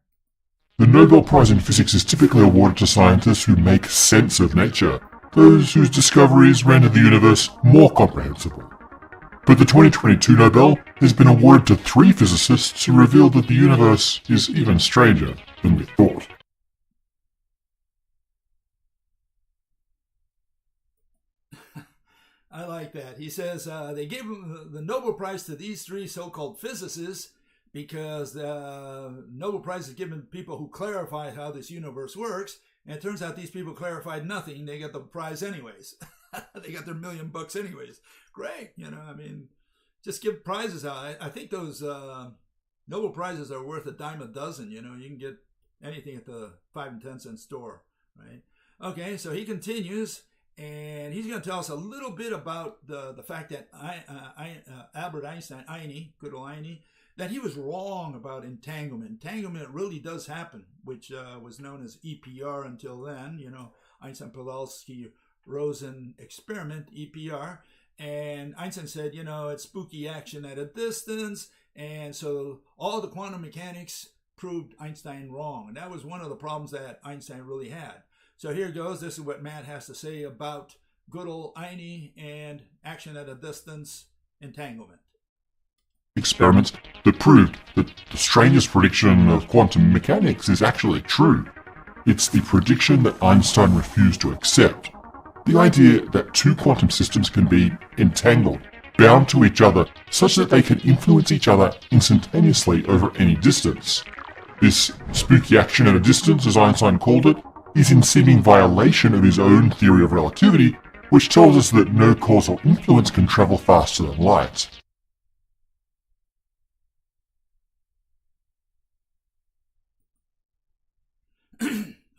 The Nobel Prize in Physics is typically awarded to scientists who make sense of nature, those whose discoveries render the universe more comprehensible. But the 2022 Nobel has been awarded to 3 physicists who revealed that the universe is even stranger than we thought. I like that. He says they gave the Nobel Prize to these 3 so-called physicists because the Nobel Prize is given to people who clarify how this universe works. And it turns out these people clarified nothing. They got the prize anyways. They got their $1 million anyways. Great. Just give prizes out. I think those Nobel Prizes are worth a dime a dozen. You can get anything at the 5 and 10 cent store, right? Okay, so he continues, and he's going to tell us a little bit about the fact that Albert Einstein, good old Einie, that he was wrong about entanglement. Entanglement really does happen, which was known as EPR until then. Einstein-Podolsky-Rosen experiment, EPR. And Einstein said, it's spooky action at a distance. And so all the quantum mechanics proved Einstein wrong. And that was one of the problems that Einstein really had. So here goes. This is what Matt has to say about good old Einie and action at a distance, entanglement. Experiments that proved that the strangest prediction of quantum mechanics is actually true. It's the prediction that Einstein refused to accept. The idea that 2 quantum systems can be entangled, bound to each other, such that they can influence each other instantaneously over any distance. This spooky action at a distance, as Einstein called it, is in seeming violation of his own theory of relativity, which tells us that no causal influence can travel faster than light.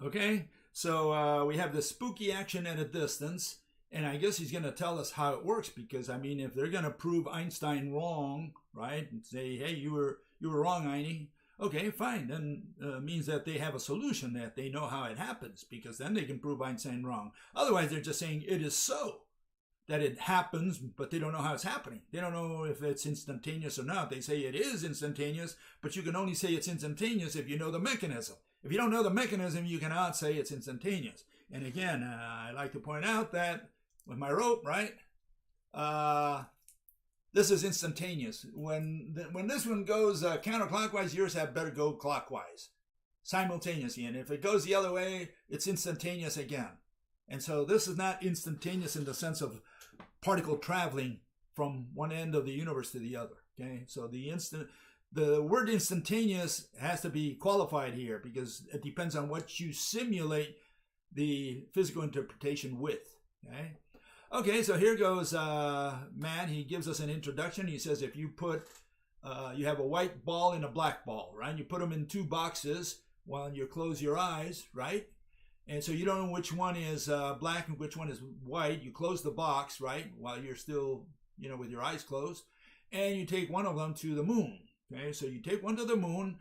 Okay, so we have this spooky action at a distance, and I guess he's going to tell us how it works, because, if they're going to prove Einstein wrong, right, and say, hey, you were wrong, Einie, okay, fine, then means that they have a solution, that they know how it happens, because then they can prove Einstein wrong. Otherwise, they're just saying it is so, that it happens, but they don't know how it's happening. They don't know if it's instantaneous or not. They say it is instantaneous, but you can only say it's instantaneous if you know the mechanism. If you don't know the mechanism, you cannot say it's instantaneous. And again, I like to point out that with my rope, right, this is instantaneous. When this one goes counterclockwise, yours had better go clockwise simultaneously. And if it goes the other way, it's instantaneous again. And so this is not instantaneous in the sense of particle traveling from one end of the universe to the other. Okay, so the word instantaneous has to be qualified here, because it depends on what you simulate the physical interpretation with. Okay, so here goes Matt. He gives us an introduction. He says if you put, you have a white ball and a black ball, right? You put them in 2 boxes while you close your eyes, right? And so you don't know which one is black and which one is white. You close the box, right, while you're still, with your eyes closed. And you take one of them to the moon. Okay, so you take one to the moon.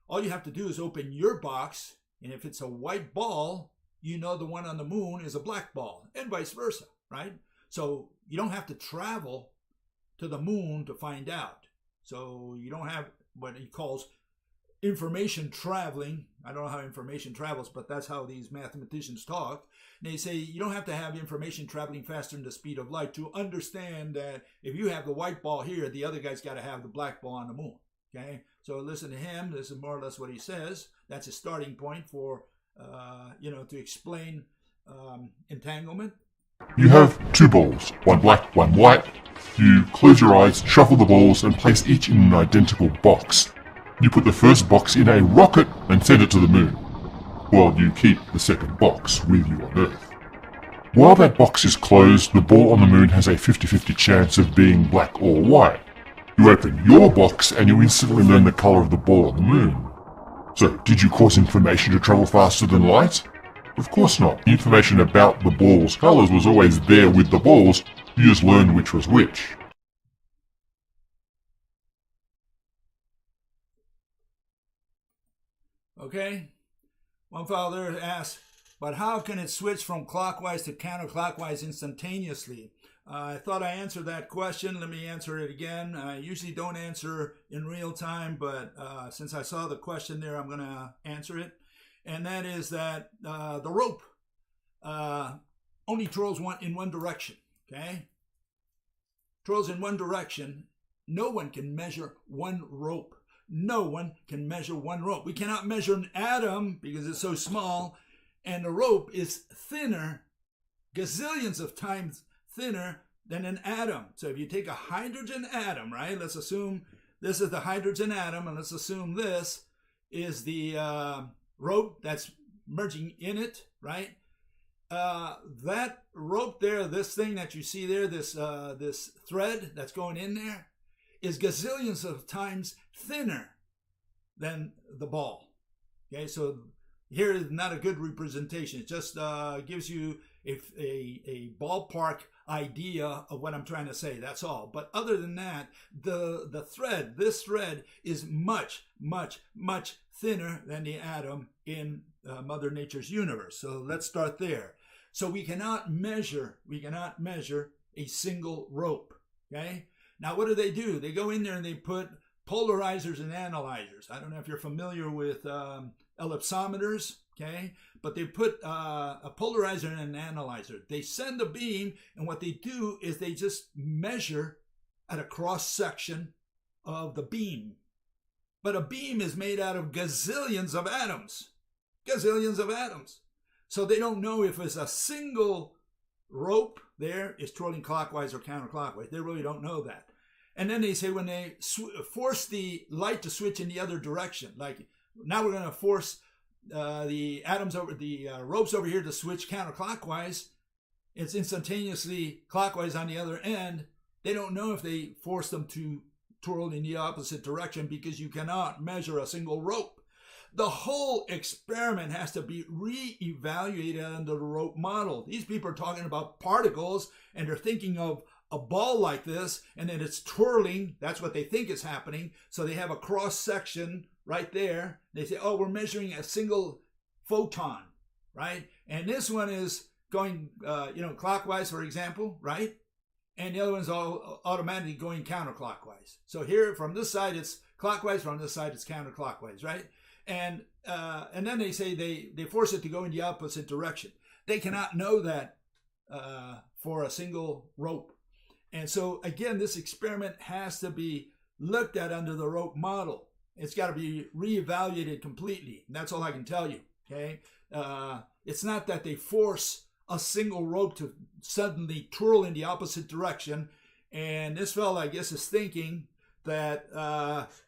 All you have to do is open your box. And if it's a white ball, the one on the moon is a black ball, and vice versa, right? So you don't have to travel to the moon to find out. So you don't have what he calls information traveling. I don't know how information travels, but that's how these mathematicians talk. And they say you don't have to have information traveling faster than the speed of light to understand that if you have the white ball here, the other guy's got to have the black ball on the moon. Okay, so listen to him. This is more or less what he says. That's a starting point for, to explain entanglement. You have 2 balls, one black, one white. You close your eyes, shuffle the balls, and place each in an identical box. You put the first box in a rocket and send it to the moon, while you keep the second box with you on Earth. While that box is closed, the ball on the moon has a 50-50 chance of being black or white. You open your box and you instantly learn the color of the ball on the moon. So, did you cause information to travel faster than light? Of course not. The information about the ball's colors was always there with the balls. You just learned which was which. Okay? One fellow there asked, but how can it switch from clockwise to counterclockwise instantaneously? I thought I answered that question. Let me answer it again. I usually don't answer in real time, but since I saw the question there, I'm going to answer it. And that is that the rope only twirls in one direction, okay? Twirls in one direction. No one can measure one rope. No one can measure one rope. We cannot measure an atom because it's so small, and the rope is thinner, gazillions of times thinner than an atom. So if you take a hydrogen atom, right? Let's assume this is the hydrogen atom, and let's assume this is the rope that's merging in it, right? That rope there, this thing that you see there, this thread that's going in there, is gazillions of times thinner than the ball. Okay, so here is not a good representation. It just gives you a ballpark idea of what I'm trying to say. That's all. But other than that, this thread is much, much, much thinner than the atom in Mother Nature's universe. So let's start there. So we cannot measure a single rope. Okay. Now, what do? They go in there and they put polarizers and analyzers. I don't know if you're familiar with ellipsometers, okay? But they put a polarizer and an analyzer. They send a beam, and what they do is they just measure at a cross-section of the beam. But a beam is made out of gazillions of atoms. Gazillions of atoms. So they don't know if it's a single rope there is twirling clockwise or counterclockwise. They really don't know that. And then they say when they force the light to switch in the other direction, like now we're going to force the atoms over the ropes over here to switch counterclockwise, it's instantaneously clockwise on the other end. They don't know if they force them to twirl in the opposite direction because you cannot measure a single rope. The whole experiment has to be re-evaluated under the rope model. These people are talking about particles, and they're thinking of a ball like this, and then it's twirling. That's what they think is happening. So they have a cross section right there. They say, oh, we're measuring a single photon, right? And this one is going, clockwise, for example, right? And the other one's all automatically going counterclockwise. So here, from this side, it's clockwise. From this side, it's counterclockwise, right? And then they say they force it to go in the opposite direction. They cannot know that for a single rope. And so, again, this experiment has to be looked at under the rope model. It's got to be reevaluated completely. And that's all I can tell you, okay? It's not that they force a single rope to suddenly twirl in the opposite direction. And this fellow, I guess, is thinking that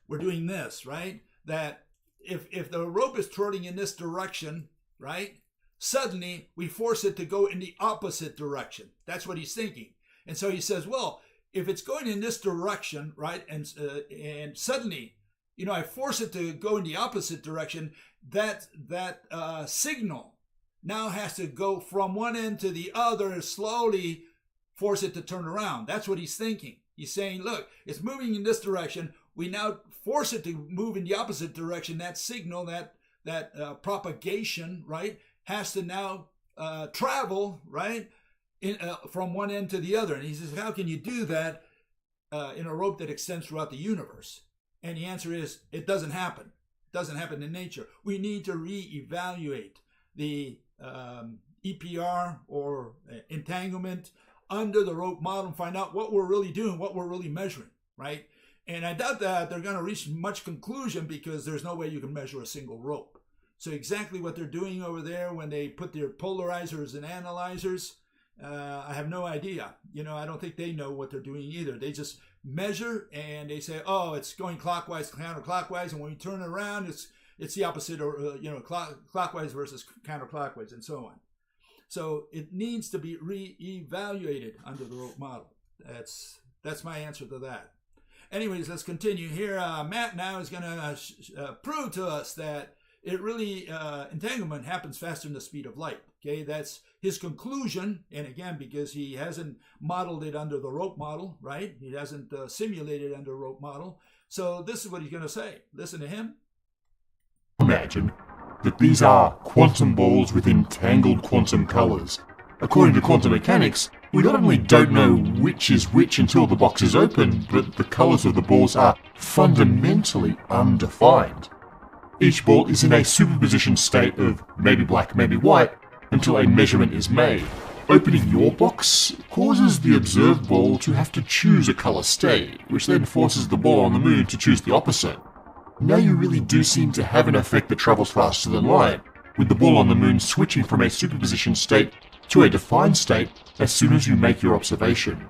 we're doing this, right? That if the rope is twirling in this direction, right, suddenly we force it to go in the opposite direction. That's what he's thinking. And so he says, well, if it's going in this direction, right, and suddenly, I force it to go in the opposite direction, that signal now has to go from one end to the other and slowly force it to turn around. That's what he's thinking. He's saying, look, it's moving in this direction. We now force it to move in the opposite direction. That signal, that propagation, right, has to now travel, right, from one end to the other. And he says, how can you do that in a rope that extends throughout the universe? And the answer is, it doesn't happen. It doesn't happen in nature. We need to reevaluate the EPR or entanglement under the rope model and find out what we're really doing, what we're really measuring, right? And I doubt that they're going to reach much conclusion because there's no way you can measure a single rope. So exactly what they're doing over there when they put their polarizers and analyzers I have no idea. I don't think they know what they're doing either. They just measure and they say, oh, it's going clockwise, counterclockwise, and when we turn it around, it's the opposite, or clockwise versus counterclockwise, and so on. So it needs to be re-evaluated under the rope model. That's my answer to that. Anyways, let's continue here. Matt now is going to prove to us that it really, entanglement happens faster than the speed of light. Okay, that's his conclusion. And again, because he hasn't modeled it under the rope model, right? He hasn't simulated it under the rope model. So this is what he's going to say. Listen to him. Imagine that these are quantum balls with entangled quantum colors. According to quantum mechanics, we not only don't know which is which until the box is open, but the colors of the balls are fundamentally undefined. Each ball is in a superposition state of maybe black, maybe white, until a measurement is made. Opening your box causes the observed ball to have to choose a color state, which then forces the ball on the moon to choose the opposite. Now you really do seem to have an effect that travels faster than light, with the ball on the moon switching from a superposition state to a defined state as soon as you make your observation.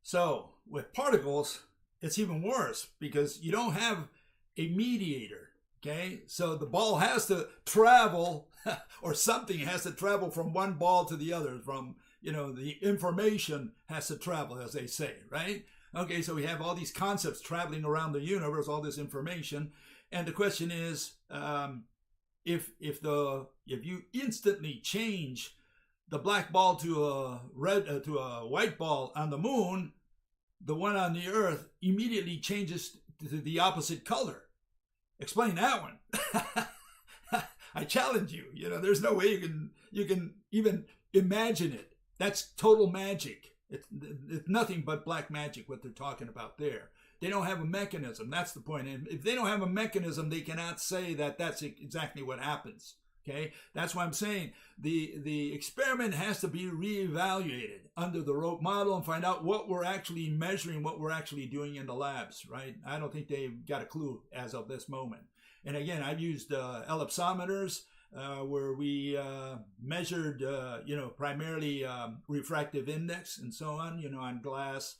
So with particles, it's even worse because you don't have a mediator. Okay, so the ball has to travel, or something has to travel from one ball to the other. From the information has to travel, as they say, right? Okay, so we have all these concepts traveling around the universe, all this information, and the question is, if you instantly change the black ball to a white ball on the moon, the one on the Earth immediately changes to the opposite color. Explain that one. I challenge you. There's no way you can even imagine it. That's total magic. It's nothing but black magic what they're talking about there. They don't have a mechanism. That's the point. And if they don't have a mechanism, they cannot say that that's exactly what happens. Okay, that's why I'm saying the experiment has to be reevaluated under the rope model and find out what we're actually measuring, what we're actually doing in the labs, right? I don't think they've got a clue as of this moment. And again, I've used ellipsometers where we measured, primarily refractive index and so on, on glass,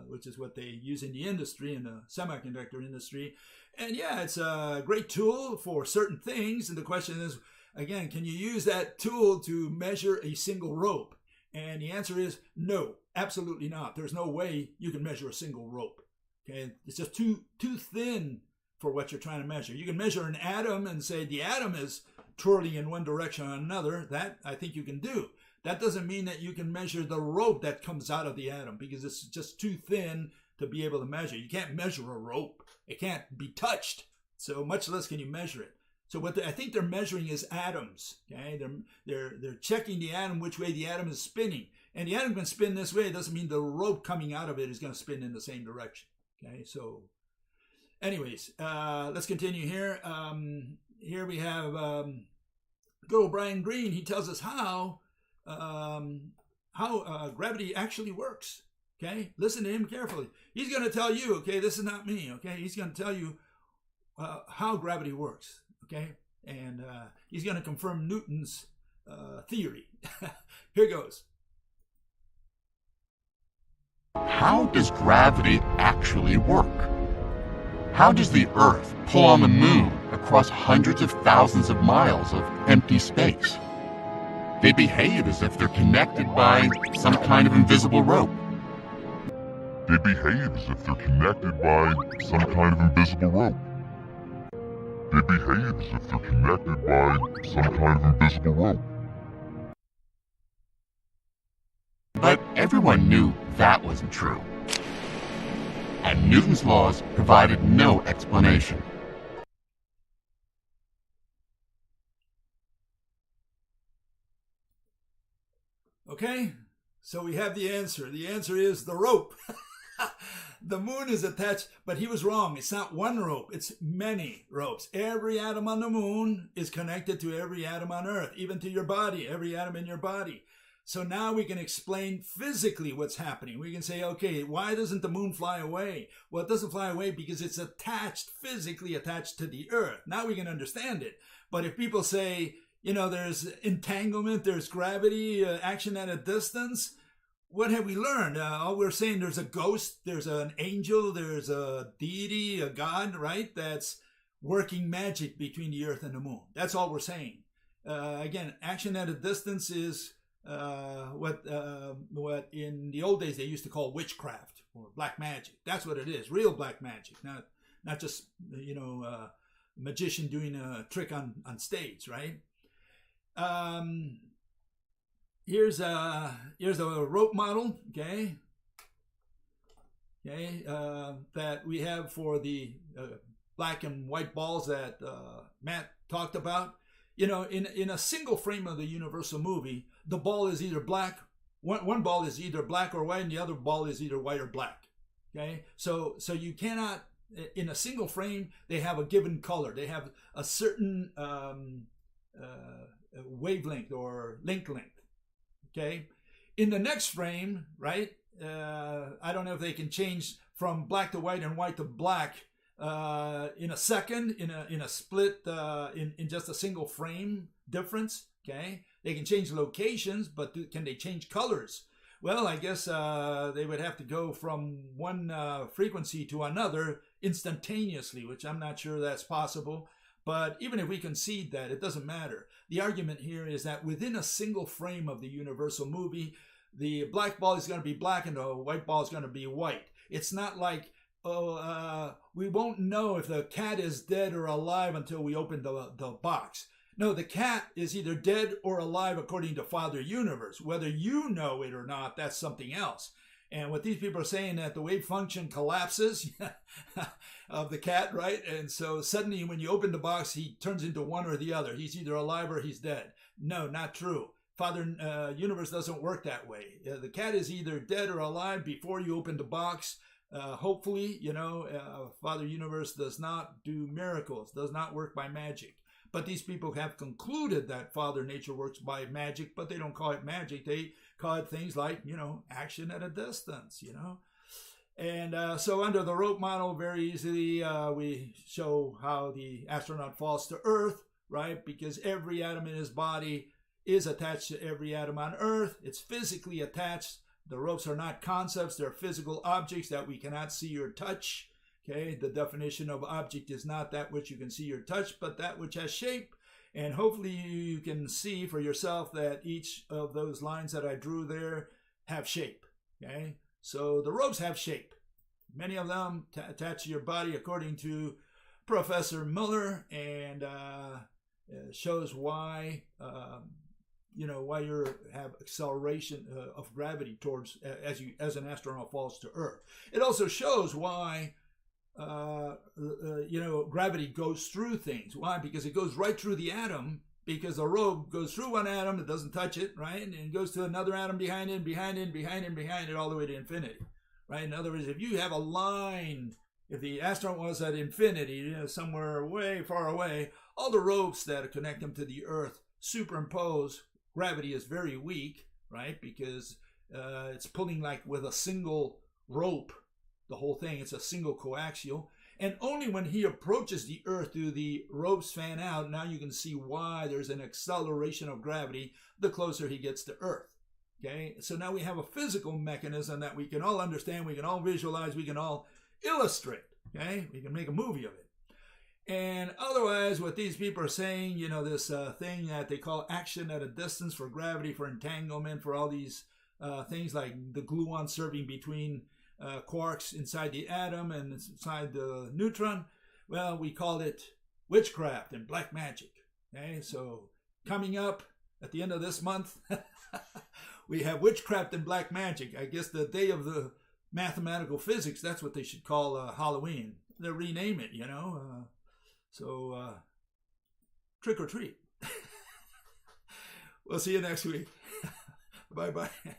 which is what they use in the industry, in the semiconductor industry. And yeah, it's a great tool for certain things. And the question is, again, can you use that tool to measure a single rope? And the answer is no, absolutely not. There's no way you can measure a single rope. Okay, it's just too thin for what you're trying to measure. You can measure an atom and say the atom is twirling in one direction or another. That I think you can do. That doesn't mean that you can measure the rope that comes out of the atom, because it's just too thin to be able to measure. You can't measure a rope. It can't be touched. So much less can you measure it. So what I think they're measuring is atoms. Okay, they're checking the atom, which way the atom is spinning, and the atom can spin this way. It doesn't mean the rope coming out of it is going to spin in the same direction. Okay, so anyways, let's continue here. Here we have good old Brian Greene. He tells us how gravity actually works. Okay, listen to him carefully. He's going to tell you. Okay, this is not me. Okay, he's going to tell you how gravity works. Okay, and he's going to confirm Newton's theory. Here goes. How does gravity actually work? How does the Earth pull on the moon across hundreds of thousands of miles of empty space? They behave as if they're connected by some kind of invisible rope. They behave as if they're connected by some kind of invisible rope. They behave as if they're connected by some kind of invisible rope. But everyone knew that wasn't true. And Newton's laws provided no explanation. Okay, so we have the answer. The answer is the rope. The moon is attached, but he was wrong. It's not one rope, it's many ropes. Every atom on the moon is connected to every atom on Earth, even to your body, every atom in your body. So now we can explain physically what's happening. We can say, okay, why doesn't the moon fly away? Well, it doesn't fly away because it's physically attached to the earth. Now we can understand it. But if people say, there's entanglement, there's gravity, action at a distance, what have we learned? All we're saying, there's a ghost, there's an angel, there's a deity, a god, right? That's working magic between the earth and the moon. That's all we're saying. Again, action at a distance is what in the old days they used to call witchcraft or black magic. That's what it is, real black magic, not just a magician doing a trick on stage, right? Here's a rope model, okay, that we have for the black and white balls that Matt talked about. In a single frame of the Universal movie, the ball is either black, one ball is either black or white, and the other ball is either white or black. Okay, so you cannot, in a single frame, they have a given color. They have a certain wavelength or link length. Okay, in the next frame, right? I don't know if they can change from black to white and white to black in a second, in a split, in just a single frame difference. Okay, they can change locations, but can they change colors? Well, I guess they would have to go from one frequency to another instantaneously, which I'm not sure that's possible. But even if we concede that, it doesn't matter. The argument here is that within a single frame of the Universal movie, the black ball is going to be black and the white ball is going to be white. It's not like, we won't know if the cat is dead or alive until we open the box. No, the cat is either dead or alive according to Father Universe. Whether you know it or not, that's something else. And what these people are saying, that the wave function collapses of the cat, right? And so suddenly when you open the box, he turns into one or the other. He's either alive or he's dead. No, not true. Father Universe doesn't work that way. The cat is either dead or alive before you open the box. Hopefully, Father Universe does not do miracles, does not work by magic. But these people have concluded that Father Nature works by magic, but they don't call it magic. They call it things like, action at a distance, And so under the rope model, very easily, we show how the astronaut falls to Earth, right? Because every atom in his body is attached to every atom on Earth. It's physically attached. The ropes are not concepts. They're physical objects that we cannot see or touch. Okay, the definition of object is not that which you can see or touch, but that which has shape. And hopefully you can see for yourself that each of those lines that I drew there have shape. Okay, so the ropes have shape. Many of them attach to your body according to Professor Muller, and shows why why you have acceleration of gravity towards as an astronaut falls to Earth. It also shows why gravity goes through things. Why? Because it goes right through the atom, because the rope goes through one atom, it doesn't touch it, right? And it goes to another atom behind it, behind it, behind it, behind it, all the way to infinity, right? In other words, if you have a line, if the astronaut was at infinity, somewhere way far away, all the ropes that connect them to the Earth superimpose. Gravity is very weak, right? Because it's pulling like with a single rope, the whole thing. It's a single coaxial. And only when he approaches the Earth do the ropes fan out. Now you can see why there's an acceleration of gravity the closer he gets to Earth. Okay, so now we have a physical mechanism that we can all understand, we can all visualize, we can all illustrate. Okay, we can make a movie of it. And otherwise, what these people are saying, this thing that they call action at a distance for gravity, for entanglement, for all these things like the gluon serving between quarks inside the atom and inside the neutron, well, we call it witchcraft and black magic. Okay, so coming up at the end of this month, we have witchcraft and black magic. I guess the day of the mathematical physics, that's what they should call Halloween. They'll rename it, So trick or treat. We'll see you next week. Bye-bye.